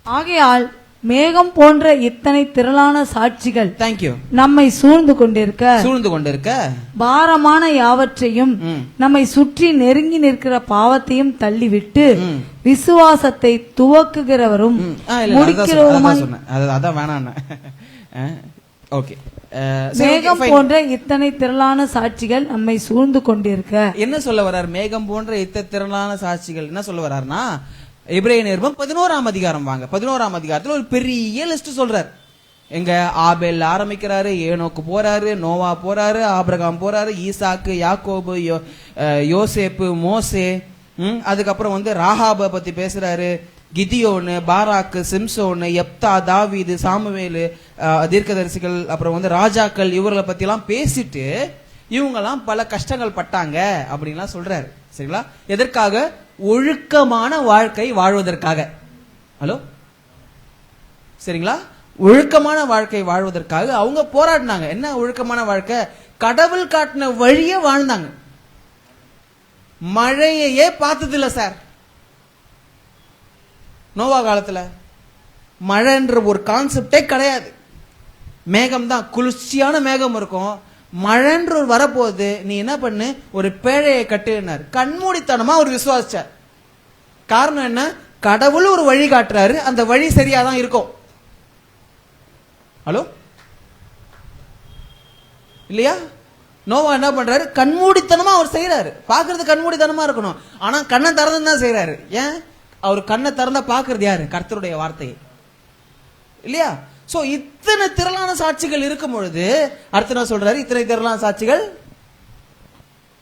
ஆகையால் மேகம் போன்ற இத்தனை திரளான சாட்சிகள் தேங்க்யூ நம்மை சூழ்ந்து கொண்டிருக்க பாரமான யாவற்றையும் நம்மை சுற்றி நெருங்கி நிற்கிற பாவத்தையும் தள்ளிவிட்டு விசுவாசத்தை துவக்குகிறவரும் முடிக்கிறவருமாய். அதான் வேணாம். ஓகே, மேகம் போன்ற இத்தனை திரளான சாட்சிகள் நம்மை சூழ்ந்து கொண்டிருக்க. என்ன சொல்ல வர்றார்? மேகம் போன்ற இத்தனை திரளான சாட்சிகள் என்ன சொல்ல வர்றாருன்னா, எபிரேய நிருபம் 11ஆம் அதிகாரம் வாங்க. 11ஆம் அதிகாரத்துல ஒரு பெரிய லிஸ்ட் சொல்றாரு. எங்க ஆபேல் ஆரம்பிக்கிறாரு, ஏனோக்கு போறாரு, நோவா போறாரு, ஆபிரகாம் போறாரு, ஈசாக்கு, யாக்கோபு, யோசேப்பு, மோசே, அதுக்கப்புறம் ராகாப பத்தி பேசுறாரு, கிதியோனு, பாராக்கு, சிம்சோனு, எப்தா, தாவீது, சாமுவேலு, தீர்க்கதரிசிகள், அப்புறம் ராஜாக்கள், இவர்களை பத்தி எல்லாம் பேசிட்டு இவங்கெல்லாம் பல கஷ்டங்கள் பட்டாங்க அப்படின்லாம் சொல்றாரு. சரிங்களா? எதற்காக? ஒழுக்கமான வாழ்க்கை வாழ்வதற்காக. ஹலோ, சரிங்களா? ஒழுக்கமான வாழ்க்கை வாழ்வதற்காக அவங்க போராடினாங்க. என்ன ஒழுக்கமான வாழ்க்கை? கடவுள் காட்டின வழியே வாழ்ந்தாங்க. மழையே பார்த்தது இல்ல சார். நோவா காலத்துல மழைன்ற ஒரு கான்செப்டே கிடையாது. மேகம் தான், குளிர்ச்சியான மேகம் இருக்கும். மழைன்ற ஒரு வரப்போகுது, நீ என்ன பண்ணு, ஒரு பேழையை கட்டுனார். கண்மூடித்தனமா ஒரு விசுவாசிச்சார். காரணம் என்ன? கடவுள் ஒரு வழி காட்டுறாரு, அந்த வழி சரியாதான் இருக்கும். ஹலோ, இல்லையா? நோவா என்ன பண்றாரு? கண்மூடித்தனமா அவர் செய்யறாரு. பாக்குறது கண்மூடித்தனமா இருக்கணும், ஆனா கண்ணை திறந்து தான் செய்யறாரு. ஏன்? அவர் கண்ணை திறந்தா பாக்குறது யாரு? கர்த்தருடைய வார்த்தையை, இல்லையா? சோ இத்தனை திரளான சாட்சிகள் இருக்கும் பொழுது அடுத்து என்ன சொல்றாரு? இத்தனை திரளான சாட்சிகள்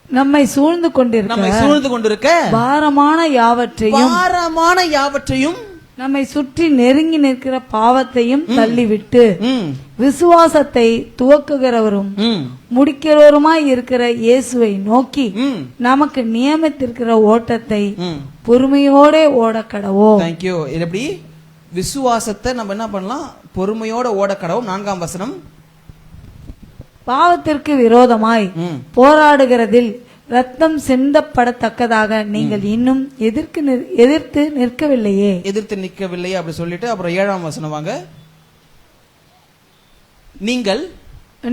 நம்மை சூழ்ந்து கொண்டிருக்க பாரமான யாவற்றையும் நம்மை சுற்றி நெருங்கி நிற்கிற பாவத்தையும் தள்ளிவிட்டு விசுவாசத்தை துவக்குகிறவரும் முடிக்கிறவருமாய் இருக்கிற இயேசுவை நோக்கி நமக்கு நியமித்திருக்கிற ஓட்டத்தை பொறுமையோட ஓடக்கடவோம். தேங்க்யூ. எப்படி விசுவாசத்தை நம்ம என்ன பண்ணலாம்? பொறுமையோட ஓடக்கடவும். 4ஆம் வசனம். பாவத்திற்கு விரோதமாய் போராடுகிறதில் ரத்தம் சிந்தப்படத்தக்கதாக நீங்கள் இன்னும் எதிர்த்து நிற்கவில்லையே அப்படி சொல்லிட்டு அப்புறம் 7ஆம் வசனம் வாங்க.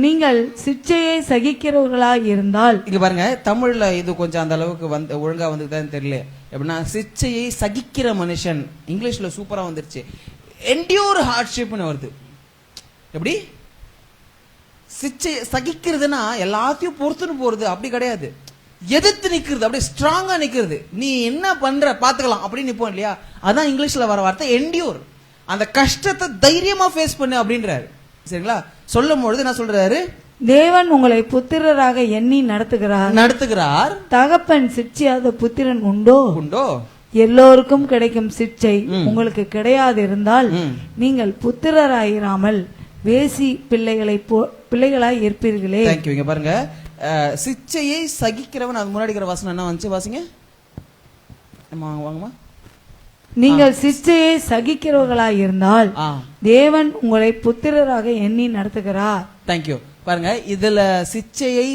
நீங்கள் சிட்சையை சகிக்கிறவர்களாய் இருந்தால். இங்க பாருங்க, தமிழ்ல இது கொஞ்சம் அந்த அளவுக்கு ஒழுங்கா வந்துதான் தெரியல. எப்படின்னா சிட்சையை சகிக்கிற மனுஷன். இங்கிலீஷ்ல சூப்பரா வந்துருச்சு, என்டியூர் ஹார்ட்ஷிப்னு வருது. எப்படி? சிட்சை சகிக்கிறதுனா எல்லாத்தையும் பொறுத்துன்னு போறது அப்படி கிடையாது. எதிர்த்து நிக்கிறது, அப்படியே ஸ்ட்ராங்கா நிக்கிறது. நீ என்ன பண்ற பாத்துக்கலாம் அப்படின்னு நிப்போம் இல்லையா? அதான் இங்கிலீஷ்ல வர வார்த்தை என்டியூர். அந்த கஷ்டத்தை தைரியமா ஃபேஸ் பண்ணு அப்படின்றாரு. சரிங்களா? சொல்லும் பொழுது என்ன சொல்றாரு? தேவன் உங்களை புத்திரராக எண்ணி நடத்துகிறார். தகப்பன் சிட்சியாத புத்திரன் உண்டோ? எல்லோருக்கும் கிடைக்கும் சிட்சை உங்களுக்கு கிடையாது இருந்தால் நீங்கள் புத்திரராயிராமல் வேசி பிள்ளைகளாய் இருப்பீர்களே. இங்க பாருங்க, சிட்சையை சகிக்கிறவன். அது முன்னாடி வசனம் என்ன வந்துச்சு? வாசிங்க. வாங்கம்மா. நீங்கள் சிட்சையை சகிக்கிறவர்களாய் இருந்தால் தேவன் உங்களை புத்திரராக எண்ணி நடத்துகிறார். தேங்க்யூ. பாருங்க, இதுல சிட்சையை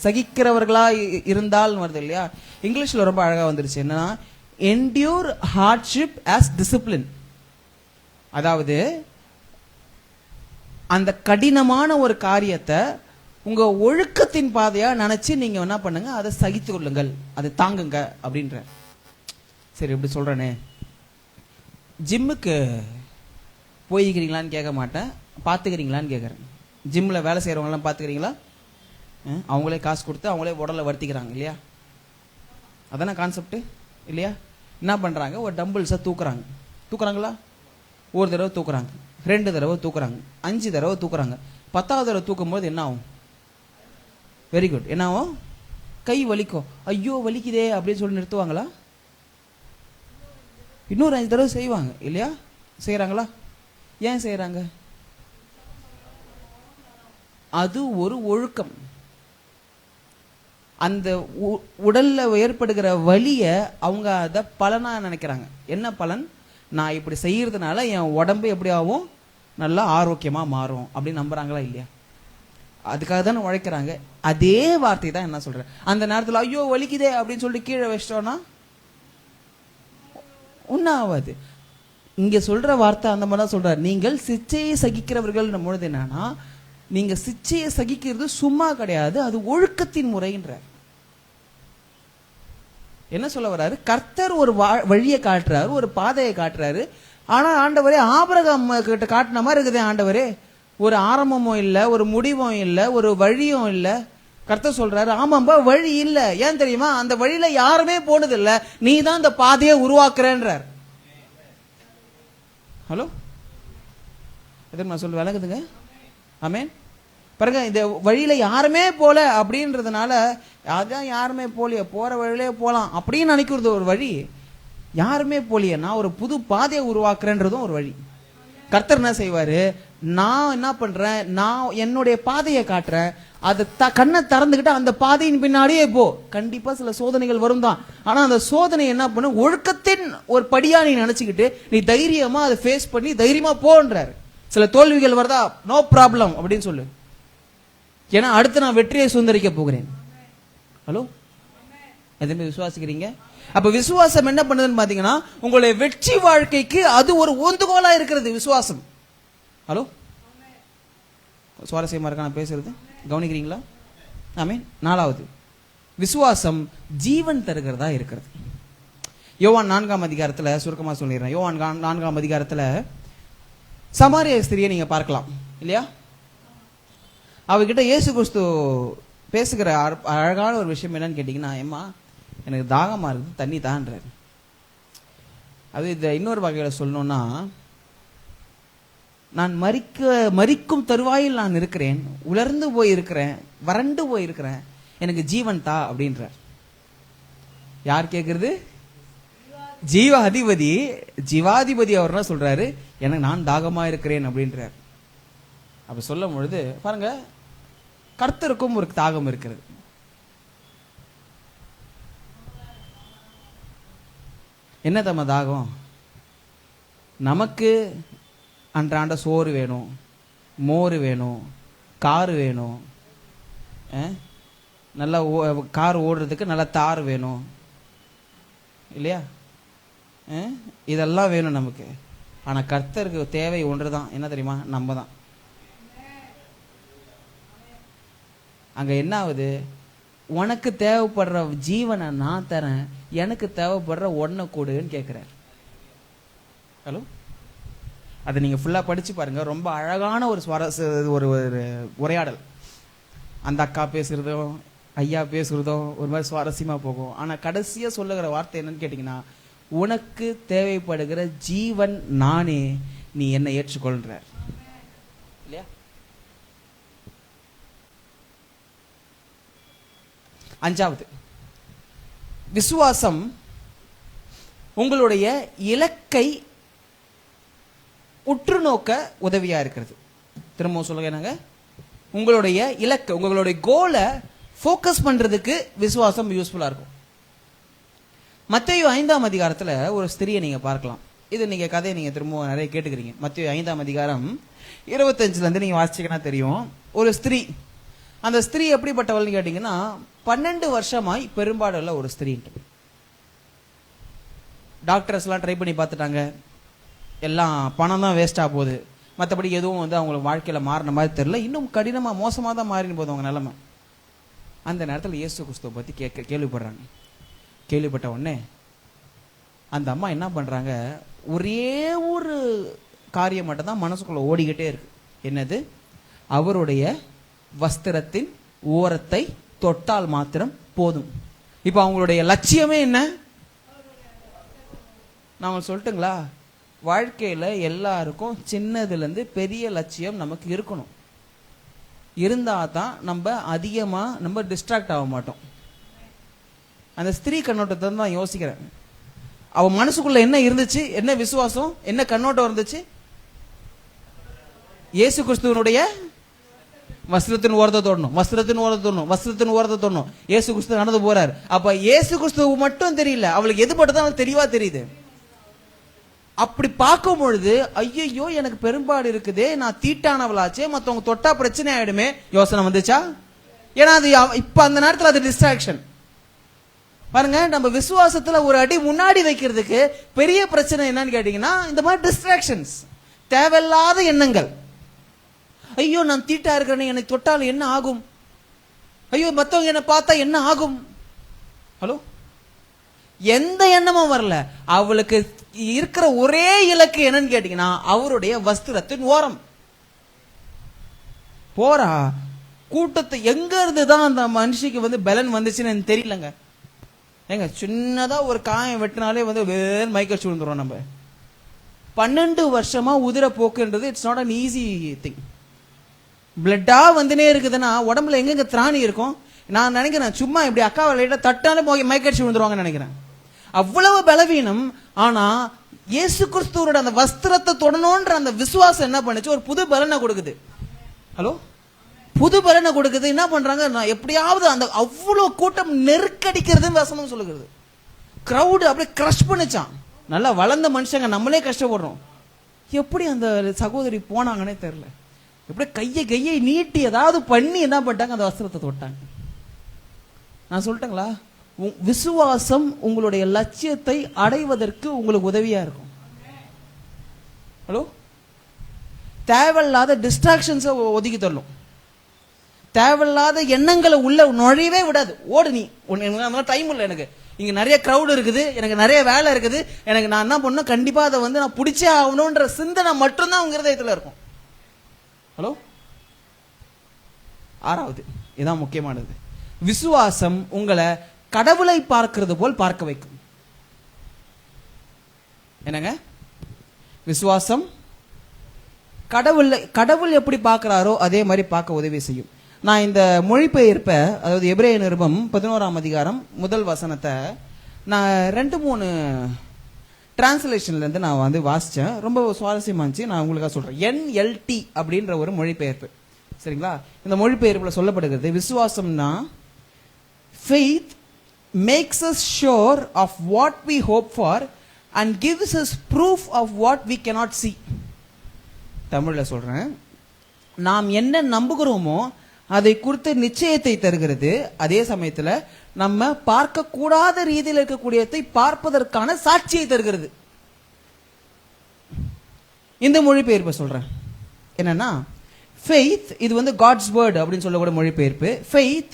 சகிக்கிறவர்களா இருந்தால் வருது இல்லையா? இங்கிலீஷ்ல ரொம்ப அழகா வந்துருச்சு. என்னன்னா, என்டியூர் ஹார்ட்ஷிப் ஆஸ் டிசிப்ளின். அதாவது அந்த கடினமான ஒரு காரியத்தை உங்க ஒழுக்கத்தின் பாதையா நினைச்சு நீங்க என்ன பண்ணுங்க, அதை சகித்து கொள்ளுங்கள், அதை தாங்குங்க அப்படின்ற. சரி, எப்படி சொல்றேனே, ஜிம்முக்கு போய்க்கிறீங்களான்னு கேட்க மாட்டேன், பாத்துக்கிறீங்களான்னு கேட்கறேன். ஜிம்ல வேலை செய்யறவங்க எல்லாம் பாத்துக்கிறீங்களா? அவங்களே காசு கொடுத்து அவங்களே உடலை வருத்திக்கிறாங்க இல்லையா? அதான கான்செப்ட் இல்லையா? என்ன பண்றாங்க? ஒரு டம்பிள்ஸை தூக்குறாங்களா? ஒரு தடவை தூக்குறாங்க, 2 தடவை தூக்குறாங்க, 5 தடவை தூக்குறாங்க. 10வது தடவை தூக்கும் போது என்ன ஆகும்? Very good. என்ன ஆகும்? கை வலிக்கும். ஐயோ வலிக்குதே அப்படின்னு சொல்லி நிறுத்துவாங்களா? இன்னொரு 5 தடவை செய்வாங்க இல்லையா? செய்யறாங்களா? ஏன் செய்யறாங்க? அது ஒரு ஒழுக்கம். அந்த உடல்ல ஏற்படுகிற வலியை அவங்க அதை பலனா நினைக்கிறாங்க. என்ன பலன்? நான் இப்படி செய்யறதுனால என் உடம்பு எப்படி ஆகும், நல்லா ஆரோக்கியமா மாறும் அப்படின்னு நம்புறாங்களா இல்லையா? அதுக்காக தானே உழைக்கிறாங்க. அதே வார்த்தை தான் என்ன சொல்றேன், அந்த நேரத்தில் ஐயோ வலிக்குதே அப்படின்னு சொல்லிட்டு கீழே வச்சிட்டோம்னா ஒன்னும் ஆகாது. இங்க சொல்ற வார்த்தை அந்த மாதிரி தான் சொல்றாரு. நீங்கள் சிச்சையை சகிக்கிறவர்கள் பொழுது என்னன்னா, நீங்க சிச்சையை சகிக்கிறது சும்மா கிடையாது, அது ஒழுக்கத்தின் முறைன்ற. என்ன சொல்ல வர்றாரு? கர்த்தர் ஒரு வழியை காட்டுறாரு, ஒரு பாதையை காட்டுறாரு. ஆனா ஆண்டவரே ஆபிரகாம் கிட்ட காட்டின மாதிரி இருக்குதே ஆண்டவரே, ஒரு ஆரம்பமும் இல்லை, ஒரு முடிவும் இல்லை, ஒரு வழியும் இல்லை. கர்த்தர் சொல்றாரு ஆமாம்பா வழி இல்லை. ஏன் தெரியுமா? அந்த வழியில யாருமே போனது இல்லை, நீ தான் இந்த பாதையை உருவாக்குறேன்றார். ஹலோ, எதுவும் நான் சொல்ல விளங்குதுங்க? ஆமேன். பாருங்க, இந்த வழியில யாருமே போல அப்படின்றதுனால அதான் யாருமே போலிய, போற வழியிலே போலாம் அப்படின்னு நினைக்கிறது ஒரு வழி. யாருமே போலிய, நான் ஒரு புது பாதையை உருவாக்குறேன்றதும் ஒரு வழி. கர்த்தர் என்ன செய்வாரு? நான் என்ன பண்றேன், நான் என்னுடைய பாதையை காட்டுறேன், அதை கண்ணை திறந்துகிட்டு அந்த பாதையின் பின்னாடியே போ. கண்டிப்பா சில சோதனைகள் வரும் தான், ஆனா அந்த சோதனை என்ன பண்ண, ஒழுக்கத்தின் ஒரு படியா நீ நினைச்சுக்கிட்டு நீ தைரியமா அதை ஃபேஸ் பண்ணி தைரியமா போன்றாரு. சில தோல்விகள் வருதா, நோ ப்ராப்ளம் அப்படின்னு சொல்லு, ஏன்னா அடுத்து நான் வெற்றியை சுந்தரிக்க போகிறேன். ஹலோ, எதுவுமே விசுவாசிக்கிறீங்க? அப்ப விசுவாசம் என்ன பண்ணுதுன்னு பாத்தீங்கன்னா, உங்களுடைய வெற்றி வாழ்க்கைக்கு அது ஒரு ஊந்துகோலா இருக்கிறது விசுவாசம். ஹலோ, சுவாரஸ்யமா இருக்கா நான் பேசுறது? கவனிக்கிறீங்களா? ஆமீன். 4வது, விசுவாசம் ஜீவன் தருகிறதா இருக்கிறது. யோவான் 4ஆம் அதிகாரத்துல சுருக்கமா சொல்லிடுறேன். யோவான் 4ஆம் அதிகாரத்துல சமாரிய ஸ்திரியை நீங்க பார்க்கலாம் இல்லையா? அவகிட்ட இயேசு கிறிஸ்து பேசுகிற அழகான ஒரு விஷயம் என்னன்னு கேட்டீங்கன்னா, ஏம்மா எனக்கு தாகமா இருக்குது, தண்ணி தான்றாரு. அது இந்த இன்னொரு வகையில சொல்லணும்னா, நான் மரிக்கும் தருவாயில் நான் இருக்கிறேன், உலர்ந்து போய் இருக்கிறேன், வறண்டு போய் இருக்கிறேன், எனக்கு ஜீவன் தா அப்படின்றார். யார் கேட்கறது? ஜீவாதிபதி. ஜீவாதிபதி அவர் என்ன சொல்றாரு? எனக்கு நான் தாகமா இருக்கிறேன் அப்படின்றார். அப்ப சொல்லும் பொழுது பாருங்க, கர்த்தருக்கும் ஒரு தாகம் இருக்கிறது. என்ன தம்ம தாகம்? நமக்கு அன்றாண்ட சோறு வேணும், மோர் வேணும், காரு வேணும், நல்லா கார் ஓடுறதுக்கு நல்ல தார் வேணும் இல்லையா? இதெல்லாம் வேணும் நமக்கு. ஆனா கர்த்தருக்கு தேவை ஒன்றுதான், என்ன தெரியுமா? நம்ம தான். அங்க என்ன ஆகுது? உனக்கு தேவைப்படுற ஜீவனை நான் தரேன், எனக்கு தேவைப்படுற ஒன்ன கொடுன்னு கேட்கிறார். ஹலோ, அதை நீங்க ஃபுல்லா படிச்சு பாருங்க, ரொம்ப அழகான ஒரு ஒரு உரையாடல். அந்த அக்கா பேசுறதோ ஐயா பேசுறதோ ஒரு மாதிரி சுவாரஸ்யமா போகும். ஆனா கடைசியா சொல்லுகிற வார்த்தை என்னன்னு கேட்டீங்கன்னா, உனக்கு தேவைப்படுகிற ஜீவன் நானே, நீ என்னை ஏற்றுக்கொள்றார் இல்லையா? 5வது, விசுவாசம் உங்களுடைய இலக்கை உற்று நோக்க உதவியா இருக்கிறது. திரும்ப சொல்லுங்க, என்னங்க? உங்களுடைய இலக்கு, உங்களுடைய கோலை ஃபோக்கஸ் பண்றதுக்கு விசுவாசம் யூஸ்ஃபுல்லா இருக்கும். மத்தேயு 5ஆம் அதிகாரத்துல ஒரு ஸ்திரியை நீங்க பார்க்கலாம். இது நீங்க கதையை நீங்க திரும்ப நிறைய கேட்டுக்கிறீங்க. மத்தேயு 5ஆம் அதிகாரம் 25ல இருந்து நீங்க வாசிச்சீங்கன்னா தெரியும். ஒரு ஸ்திரீ, அந்த ஸ்திரீ எப்படிப்பட்டவள்னு கேட்டீங்கன்னா, 12 வருஷமாய் பெரும்பாடுள்ள ஒரு ஸ்திரீ. டாக்டர்ஸ் எல்லாம் ட்ரை பண்ணி பார்த்துட்டாங்க, எல்லாம் பணம் தான் வேஸ்டா போகுது, மற்றபடி எதுவும் அவங்களுக்கு வாழ்க்கையில மாறின மாதிரி தெரியல, இன்னும் கடினமா மோசமா தான் மாறின்னு போகுது அவங்க நிலைமை. அந்த நேரத்தில் இயேசு கிறிஸ்துவை பத்தி கேள்விப்படுறாங்க. கேள்விப்பட்ட உடனே அந்த அம்மா என்ன பண்றாங்க, ஒரே ஒரு காரியம் மட்டும் தான் மனசுக்குள்ள ஓடிக்கிட்டே இருக்கு. என்னது? அவருடைய வஸ்திரத்தின் ஓரத்தை தொட்டால் மாத்திரம் போதும். இப்ப அவங்களுடைய லட்சியமே என்ன? நான் சொல்லட்டுங்களா, வாழ்க்கையில எல்லாருக்கும் சின்னதுல இருந்து பெரிய லட்சியம் நமக்கு இருக்கணும். இருந்தா தான் நம்ம அதிகமா நம்ம டிஸ்ட்ராக்ட் ஆக மாட்டோம். அந்த ஸ்திரீ கண்ணோட்டத்தை தான் யோசிக்கிறேன். அவ மனசுக்குள்ள என்ன இருந்துச்சு, என்ன விசுவாசம், என்ன கண்ணோட்டம் இருந்துச்சு? இயேசு கிறிஸ்துவனுடைய வஸ்திரத்தின் ஓரத்தை தொடணும், வஸ்திரத்தின் ஓரத்தை தொடணும், வஸ்திரத்தின் ஓரத்தை தொடணும். இயேசு கிறிஸ்து நடந்து போறாரு. அப்ப இயேசு கிறிஸ்து மட்டும் தெரியல, அவளுக்கு எது மட்டும் தான் தெளிவா தெரியுது. அப்படி பார்க்கும் பொழுது ஐயோ எனக்கு பெரும்பாடு இருக்குதே, நான் தீட்டானவளாச்சே, மத்தவங்க தொட்டா பிரச்சனை ஆயிடுமே யோசனை வந்துச்சா? ஏன்னா அது இப்ப அந்த நேரத்தில் அது டிஸ்ட்ராக்ஷன். பாருங்க, நம்ம விசுவாசத்துல ஒரு அடி முன்னாடி வைக்கிறதுக்கு பெரிய பிரச்சனை என்னன்னு கேட்டீங்கன்னா இந்த மாதிரி டிஸ்ட்ராக்ஷன்ஸ், தேவையில்லாத எண்ணங்கள். ஐயோ நான் தீட்டா இருக்கிறேன்னு எனக்கு தொட்டால் என்ன ஆகும், ஐயோ மத்தவங்க என்ன பார்த்தா என்ன ஆகும். ஹலோ, எந்த எண்ணமும் வரல. அவளுக்கு இருக்கிற ஒரே இலக்கு என்னன்னு கேட்டீங்கன்னா அவருடைய வஸ்திரத்தின் ஓரம். போறா, கூட்டத்தை எங்க இருந்துதான் அந்த மனுஷிக்கு பலன் வந்துச்சுன்னு எனக்கு தெரியலங்க. ஏங்க, சின்னதா ஒரு காயம் வெட்டினாலே வேறு மைக்கடிச்சு விழுந்துரும். நம்ம 12 வருஷமா உதிர போக்குன்றது it's not an easy thing. பிளட்டா வந்துனே இருக்குதுன்னா உடம்புல எங்கெங்க திராணி இருக்கும். நான் நினைக்கிறேன் சும்மா இப்படி அக்காவை லைட்டா தட்டாலே மைக்கடிச்சு விழுந்துருவாங்கன்னு நினைக்கிறேன். அவ்வளவு பலவீனம். ஆனா இயேசு கிறிஸ்துவோட அந்த வஸ்திரத்தை தொடணும்ன்ற அந்த விசுவாசம் என்ன பண்ணுச்சு, ஒரு புது பலனை கொடுக்குது. ஹலோ, புது பலனை கொடுக்குது. என்ன பண்றாங்க, நான் எப்படியாவது அந்த அவ்வளவு கூட்டம் நெருக்கடிக்கிறது வசனம் சொல்லுகிறது. கிரௌடு அப்படியே கிரஷ் பண்ணிச்சான். நல்லா வளர்ந்த மனுஷங்க, நம்மளே கஷ்டப்படுறோம். எப்படி அந்த சகோதரி போனாங்கன்னே தெரியல. எப்படி கையை நீட்டி ஏதாவது பண்ணி என்ன பண்ணிட்டாங்க, அந்த வஸ்திரத்தை தொட்டாங்க. நான் சொல்லிட்டேங்களா, விசுவாசம் உங்களுடைய லட்சியத்தை அடைவதற்கு உங்களுக்கு உதவியா இருக்கும். ஹலோ, தேவையில்லாத டிஸ்ட்ராக்ஷன்ஸை ஒதுக்கி தள்ளும். தேவையில்லாத எண்ணங்களை உள்ள நுழையவே விடாது. ஓடு நீ, டைம் இல்லை எனக்கு, இங்க நிறைய கிரௌட் இருக்குது, எனக்கு நிறைய வேலை இருக்குது, எனக்கு நான் என்ன பண்ணணும், கண்டிப்பா அதை நான் பிடிச்சே ஆகணும்ன்ற சிந்தனை மட்டும்தான் உங்க இதயத்தில் இருக்கும். ஹலோ, 6வது, இதுதான் முக்கியமானது. விசுவாசம் உங்களை கடவுளை பார்க்கிறது போல் பார்க்க வைக்கும். என்னங்க, விசுவாசம் கடவுள் எப்படி பார்க்கிறாரோ அதே மாதிரி பார்க்க உதவி செய்யும். நான் இந்த மொழிபெயர்ப்ப, அதாவது எபிரேய நிருபம் 11ஆம் அதிகாரம் முதல் வசனத்தை நான் 2-3 டிரான்ஸ்லேஷன்ல இருந்து நான் வாசிச்சேன். ரொம்ப சுவாரஸ்யமா இருந்துச்சு. நான் உங்களுக்காக சொல்றேன். NLT அப்படின்ற ஒரு மொழிபெயர்ப்பு, சரிங்களா? இந்த மொழிபெயர்ப்புல சொல்லப்படுகிறது, விசுவாசம்னா faith makes us sure of what we hope for and gives us proof of what we cannot see. தமிழ்ல சொல்றேன், நாம் என்ன நம்புகிறோமோ அதை குறித்து நிச்சயத்தை தருகிறது. அதே சமயத்துல நம்ம பார்க்க கூடாத ரீதியில் இருக்கக்கூடியதை பார்ப்பதற்கான சாட்சியை தருகிறது. இந்த மொழிபெயர்ப்பு சொல்றேன். என்னன்னா, faith, இது காட்ஸ் வேர்ட் அப்படின்னு சொல்லக்கூடிய மொழிபெயர்ப்பு. faith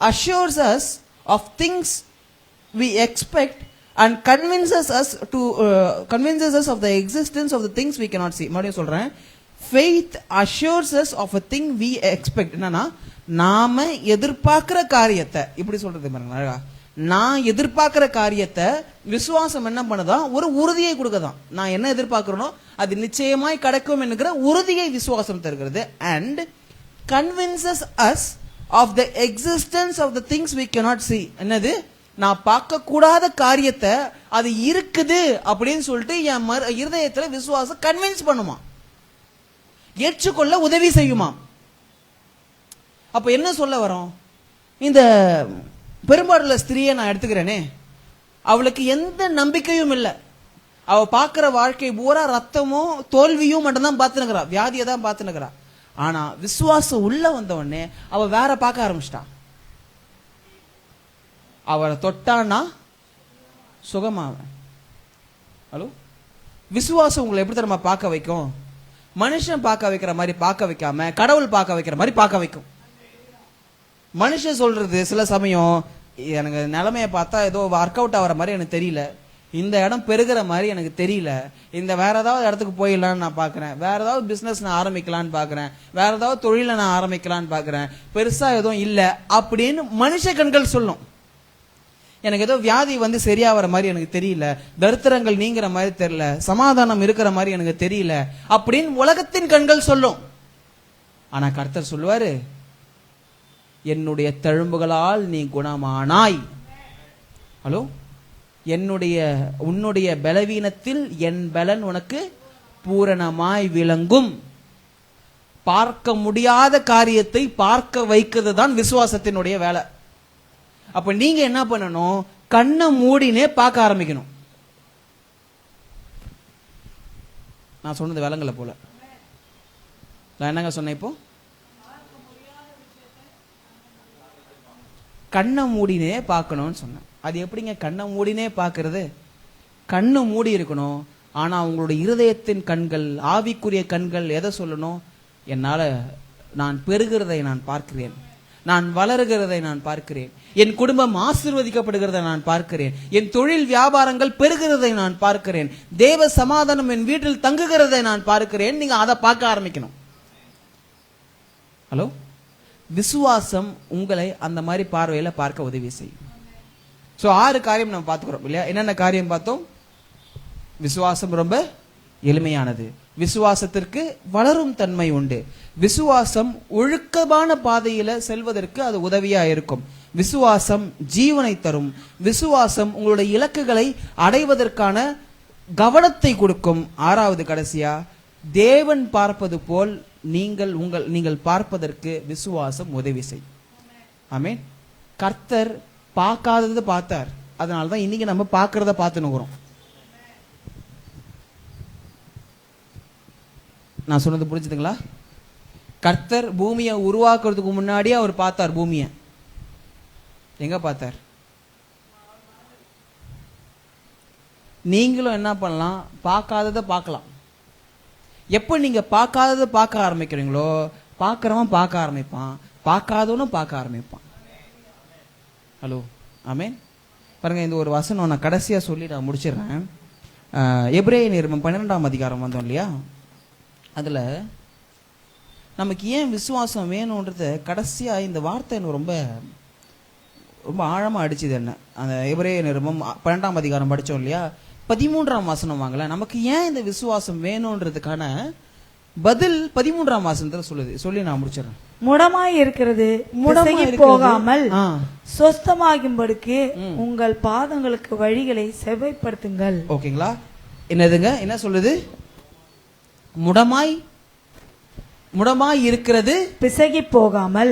assures us of things we expect and convinces us of the existence of the things we cannot see. மறுபடியும் சொல்றேன், faith assures us of a thing we expect. என்னன்னா, நாம எதிர்பார்க்கிற காரியத்தை, இப்படி சொல்றது பாருங்க, நான் எதிர்பார்க்கிற காரியத்தை விசுவாசம் என்ன பண்ணுதான், ஒரு உறுதியை கொடுக்கதான். நான் என்ன எதிர்பார்க்கிறனோ அது நிச்சயமாய் கிடைக்கும் என்கிற உறுதியை விசுவாசம் தருகிறது. and convinces us of the existence of the things we cannot see. என்னது, நான் பார்க்க கூடாத காரியத்தை அது இருக்குது அப்படின்னு சொல்லிட்டு என் இருதயத்துல விசுவாசம் கன்வின்ஸ் பண்ணுமா, ஏற்றுக்கொள்ள உதவி செய்யுமா. அப்ப என்ன சொல்ல வரோம், இந்த பெரும்பாடுள்ள ஸ்திரியை நான் எடுத்துக்கிறேனே, அவளுக்கு எந்த நம்பிக்கையும் இல்லை. அவ பார்க்கிற வாழ்க்கை பூரா ரத்தமோ தோல்வியும் மட்டும்தான் பார்த்துனுக்கிறா, வியாதியை தான் பார்த்துனுக்கிறா. ஆனா விசுவாசம் உள்ள வந்த உடனே அவ வேற பார்க்க ஆரம்பிச்சிட்டான். அவரை தொட்டானா சுகமாவன். ஹலோ, விசுவாசம் உங்களை எப்படி தெரியுமா பார்க்க வைக்கும், மனுஷன் பார்க்க வைக்கிற மாதிரி பார்க்க வைக்காம கடவுள் பார்க்க வைக்கிற மாதிரி பார்க்க வைக்கும். மனுஷன் சொல்றது சில சமயம், எனக்கு நிலைமையை பார்த்தா ஏதோ ஒர்க் அவுட் ஆகிற மாதிரி எனக்கு தெரியல, இந்த இடம் பெருகிற மாதிரி எனக்கு தெரியல, இந்த வேற ஏதாவது இடத்துக்கு போயிடலான்னு நான் பாக்குறேன், வேற ஏதாவது பிசினஸ் நான் ஆரம்பிக்கலான்னு பாக்குறேன், வேற ஏதாவது தொழிலை நான் ஆரம்பிக்கலான்னு பாக்குறேன், பெருசா எதுவும் இல்ல அப்படின்னு மனுஷ கண்கள் சொல்லும். எனக்கு ஏதோ வியாதி சரியா வர மாதிரி எனக்கு தெரியல, தரித்திரங்கள் நீங்கிற மாதிரி தெரியல, சமாதானம் இருக்கிற மாதிரி எனக்கு தெரியல அப்படின்னு உலகத்தின் கண்கள் சொல்லும். ஆனா கர்த்தர் சொல்லுவாரு, என்னுடைய தழும்புகளால் நீ குணமானாய். ஹலோ, உன்னுடைய பலவீனத்தில் என் பலன் உனக்கு பூரணமாய் விளங்கும். பார்க்க முடியாத காரியத்தை பார்க்க வைக்கிறது தான் விசுவாசத்தினுடைய வேலை. அப்ப நீங்க என்ன பண்ணணும்? கண்ணை மூடினே பார்க்க ஆரம்பிக்கணும். நான் சொன்னது விலங்கல போல. நான் என்னங்க சொன்னேன்? இப்போ கண்ணை மூடினே பார்க்கணும்னு சொன்னேன். அது எப்படிங்க கண்ணை மூடினே பார்க்கறது? கண்ணு மூடி இருக்கணும். ஆனா உங்களுடைய இருதயத்தின் கண்கள், ஆவிக்குரிய கண்கள் எதை சொல்லணும்? என்னால நான் பெறுகிறதை நான் பார்க்கிறேன், நான் வளருகிறதை நான் பார்க்கிறேன், என் குடும்பம் ஆசீர்வதிக்கப்படுகிறதை நான் பார்க்கிறேன், என் தொழில் வியாபாரங்கள் பெறுகிறதை நான் பார்க்கிறேன், தேவ சமாதானம் என் வீட்டில் தங்குகிறதை நான் பார்க்கிறேன். நீங்க அதை பார்க்க ஆரம்பிக்கணும். ஹலோ, விசுவாசம் உங்களை அந்த மாதிரி பார்வையில பார்க்க உதவி செய்யும். சோ 6 காரியம் நம்ம பார்த்துக்கிறோம் இல்லையா? என்னென்ன காரியம் பார்த்தோம்? விசுவாசம் ரொம்ப எளிமையானது, விசுவாசத்திற்கு வளரும் தன்மை உண்டு, விசுவாசம் ஒழுக்கமான பாதையில செல்வதற்கு அது உதவியா இருக்கும், விசுவாசம் ஜீவனை தரும், விசுவாசம் உங்களுடைய இலக்குகளை அடைவதற்கான கவனத்தை கொடுக்கும். 6வது கடைசியா, தேவன் பார்ப்பது போல் நீங்கள் பார்ப்பதற்கு விசுவாசம் உதவி செய்யும். ஆமென். கர்த்தர் பார்க்காதது பார்த்தார். அதனாலதான் இன்னைக்கு நம்ம பார்க்கறத பார்த்துனுக்குறோம். நான் சொன்னது புரிஞ்சுதுங்களா? கர்த்தர் பூமியை உருவாக்குறதுக்கு முன்னாடியே அவர் பார்த்தார். பூமியை எங்க பார்த்தார்? நீங்களும் என்ன பண்ணலாம்? பார்க்காததை பார்க்கலாம். எப்ப நீங்க பார்க்காததை பார்க்க ஆரம்பிக்கிறீங்களோ, பார்க்கறவன் பார்க்க ஆரம்பிப்பான், பார்க்காதவனும் பார்க்க ஆரம்பிப்பான். ஹலோ, ஆமென். பாருங்க, இந்த ஒரு வசனம் நான் கடைசியா சொல்லி நான் முடிச்சிடுறேன். எபிரேய நிருபம் 12ஆம் அதிகாரம் வந்தோம் இல்லையா? அதுல நமக்கு ஏன் விசுவாசம் வேணும்ன்றத கடைசியா இந்த வார்த்தை எனக்கு ரொம்ப ரொம்ப ஆழமா அடிச்சுது. என்ன அந்த எபிரேய நிருபம் 12ஆம் அதிகாரம் படிச்சோம் இல்லையா? 13ஆம் வசனம் வாங்கல. நமக்கு ஏன் இந்த விசுவாசம் வேணும்ன்றதுக்கான பதில் 13ஆம் வசனத்துல சொல்லுது. சொல்லி நான் முடிச்சிடறேன். முடமாய் இருக்கிறது போகாமல் சொஸ்தமாகும்படிக்கு உங்கள் பாதங்களுக்கு வழிகளை செவ்வைப்படுத்துங்கள். ஓகேங்களா? என்னதுங்க? என்ன சொல்லுது? முடமாய் இருக்கிறது பிசகி போகாமல்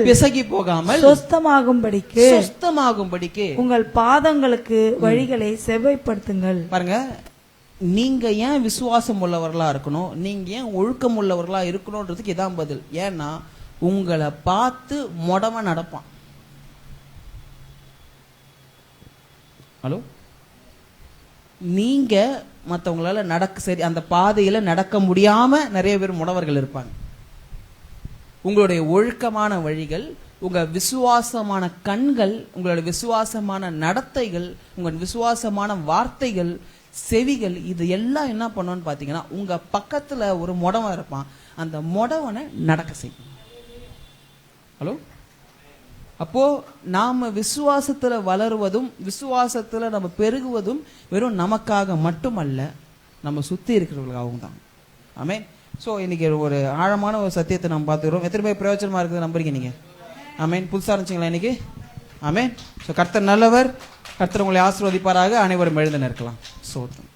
சொஸ்தமாகும்படிக்கு உங்கள் பாதங்களுக்கு வழிகளை செவ்வைப்படுத்துங்கள். பாருங்க, நீங்க ஏன் விசுவாசம் உள்ளவர்களா இருக்கணும், நீங்க ஏன் ஒழுக்கம் உள்ளவர்களா இருக்கணும்ன்றதுக்கு இதான் பதில். ஏன்னா உங்களை பார்த்து முடமா நடப்பான். ஹலோ, நீங்க மற்றவங்களால சரி அந்த பாதையில நடக்க முடியாம நிறைய பேர் முடவர்கள் இருப்பாங்க. உங்களுடைய ஒழுக்கமான வழிகள், உங்க விசுவாசமான கண்கள், உங்களுடைய விசுவாசமான நடத்தைகள், உங்கள் விசுவாசமான வார்த்தைகள், செவிகள், இது எல்லாம் என்ன பண்ணுன்னு பாத்தீங்கன்னா, உங்க பக்கத்துல ஒரு முடவன் இருப்பான், அந்த முடவனை நடக்க செய்யும். ஹலோ, அப்போ நாம விசுவாசத்துல வளருவதும் விசுவாசத்துல நம்ம பெருகுவதும் வெறும் நமக்காக மட்டுமல்ல, நம்ம சுத்தி இருக்கிறவர்களுக்காகவும் தான். ஆமென். ஸோ இன்னைக்கு ஒரு ஆழமான ஒரு சத்தியத்தை நம்ம பார்த்துக்கிறோம். எத்தனை பேர் பிரயோஜனமா இருக்குது நம்புறீங்க நீங்க? ஆமென். புதுசா இருந்துச்சுங்களா இன்னைக்கு? ஆமென். ஸோ கர்த்தர் நல்லவர். கர்த்தர் உங்களை ஆசீர்வதிப்பாராக. அனைவரும் எழுந்து நிற்கலாம். சோத்திரம்.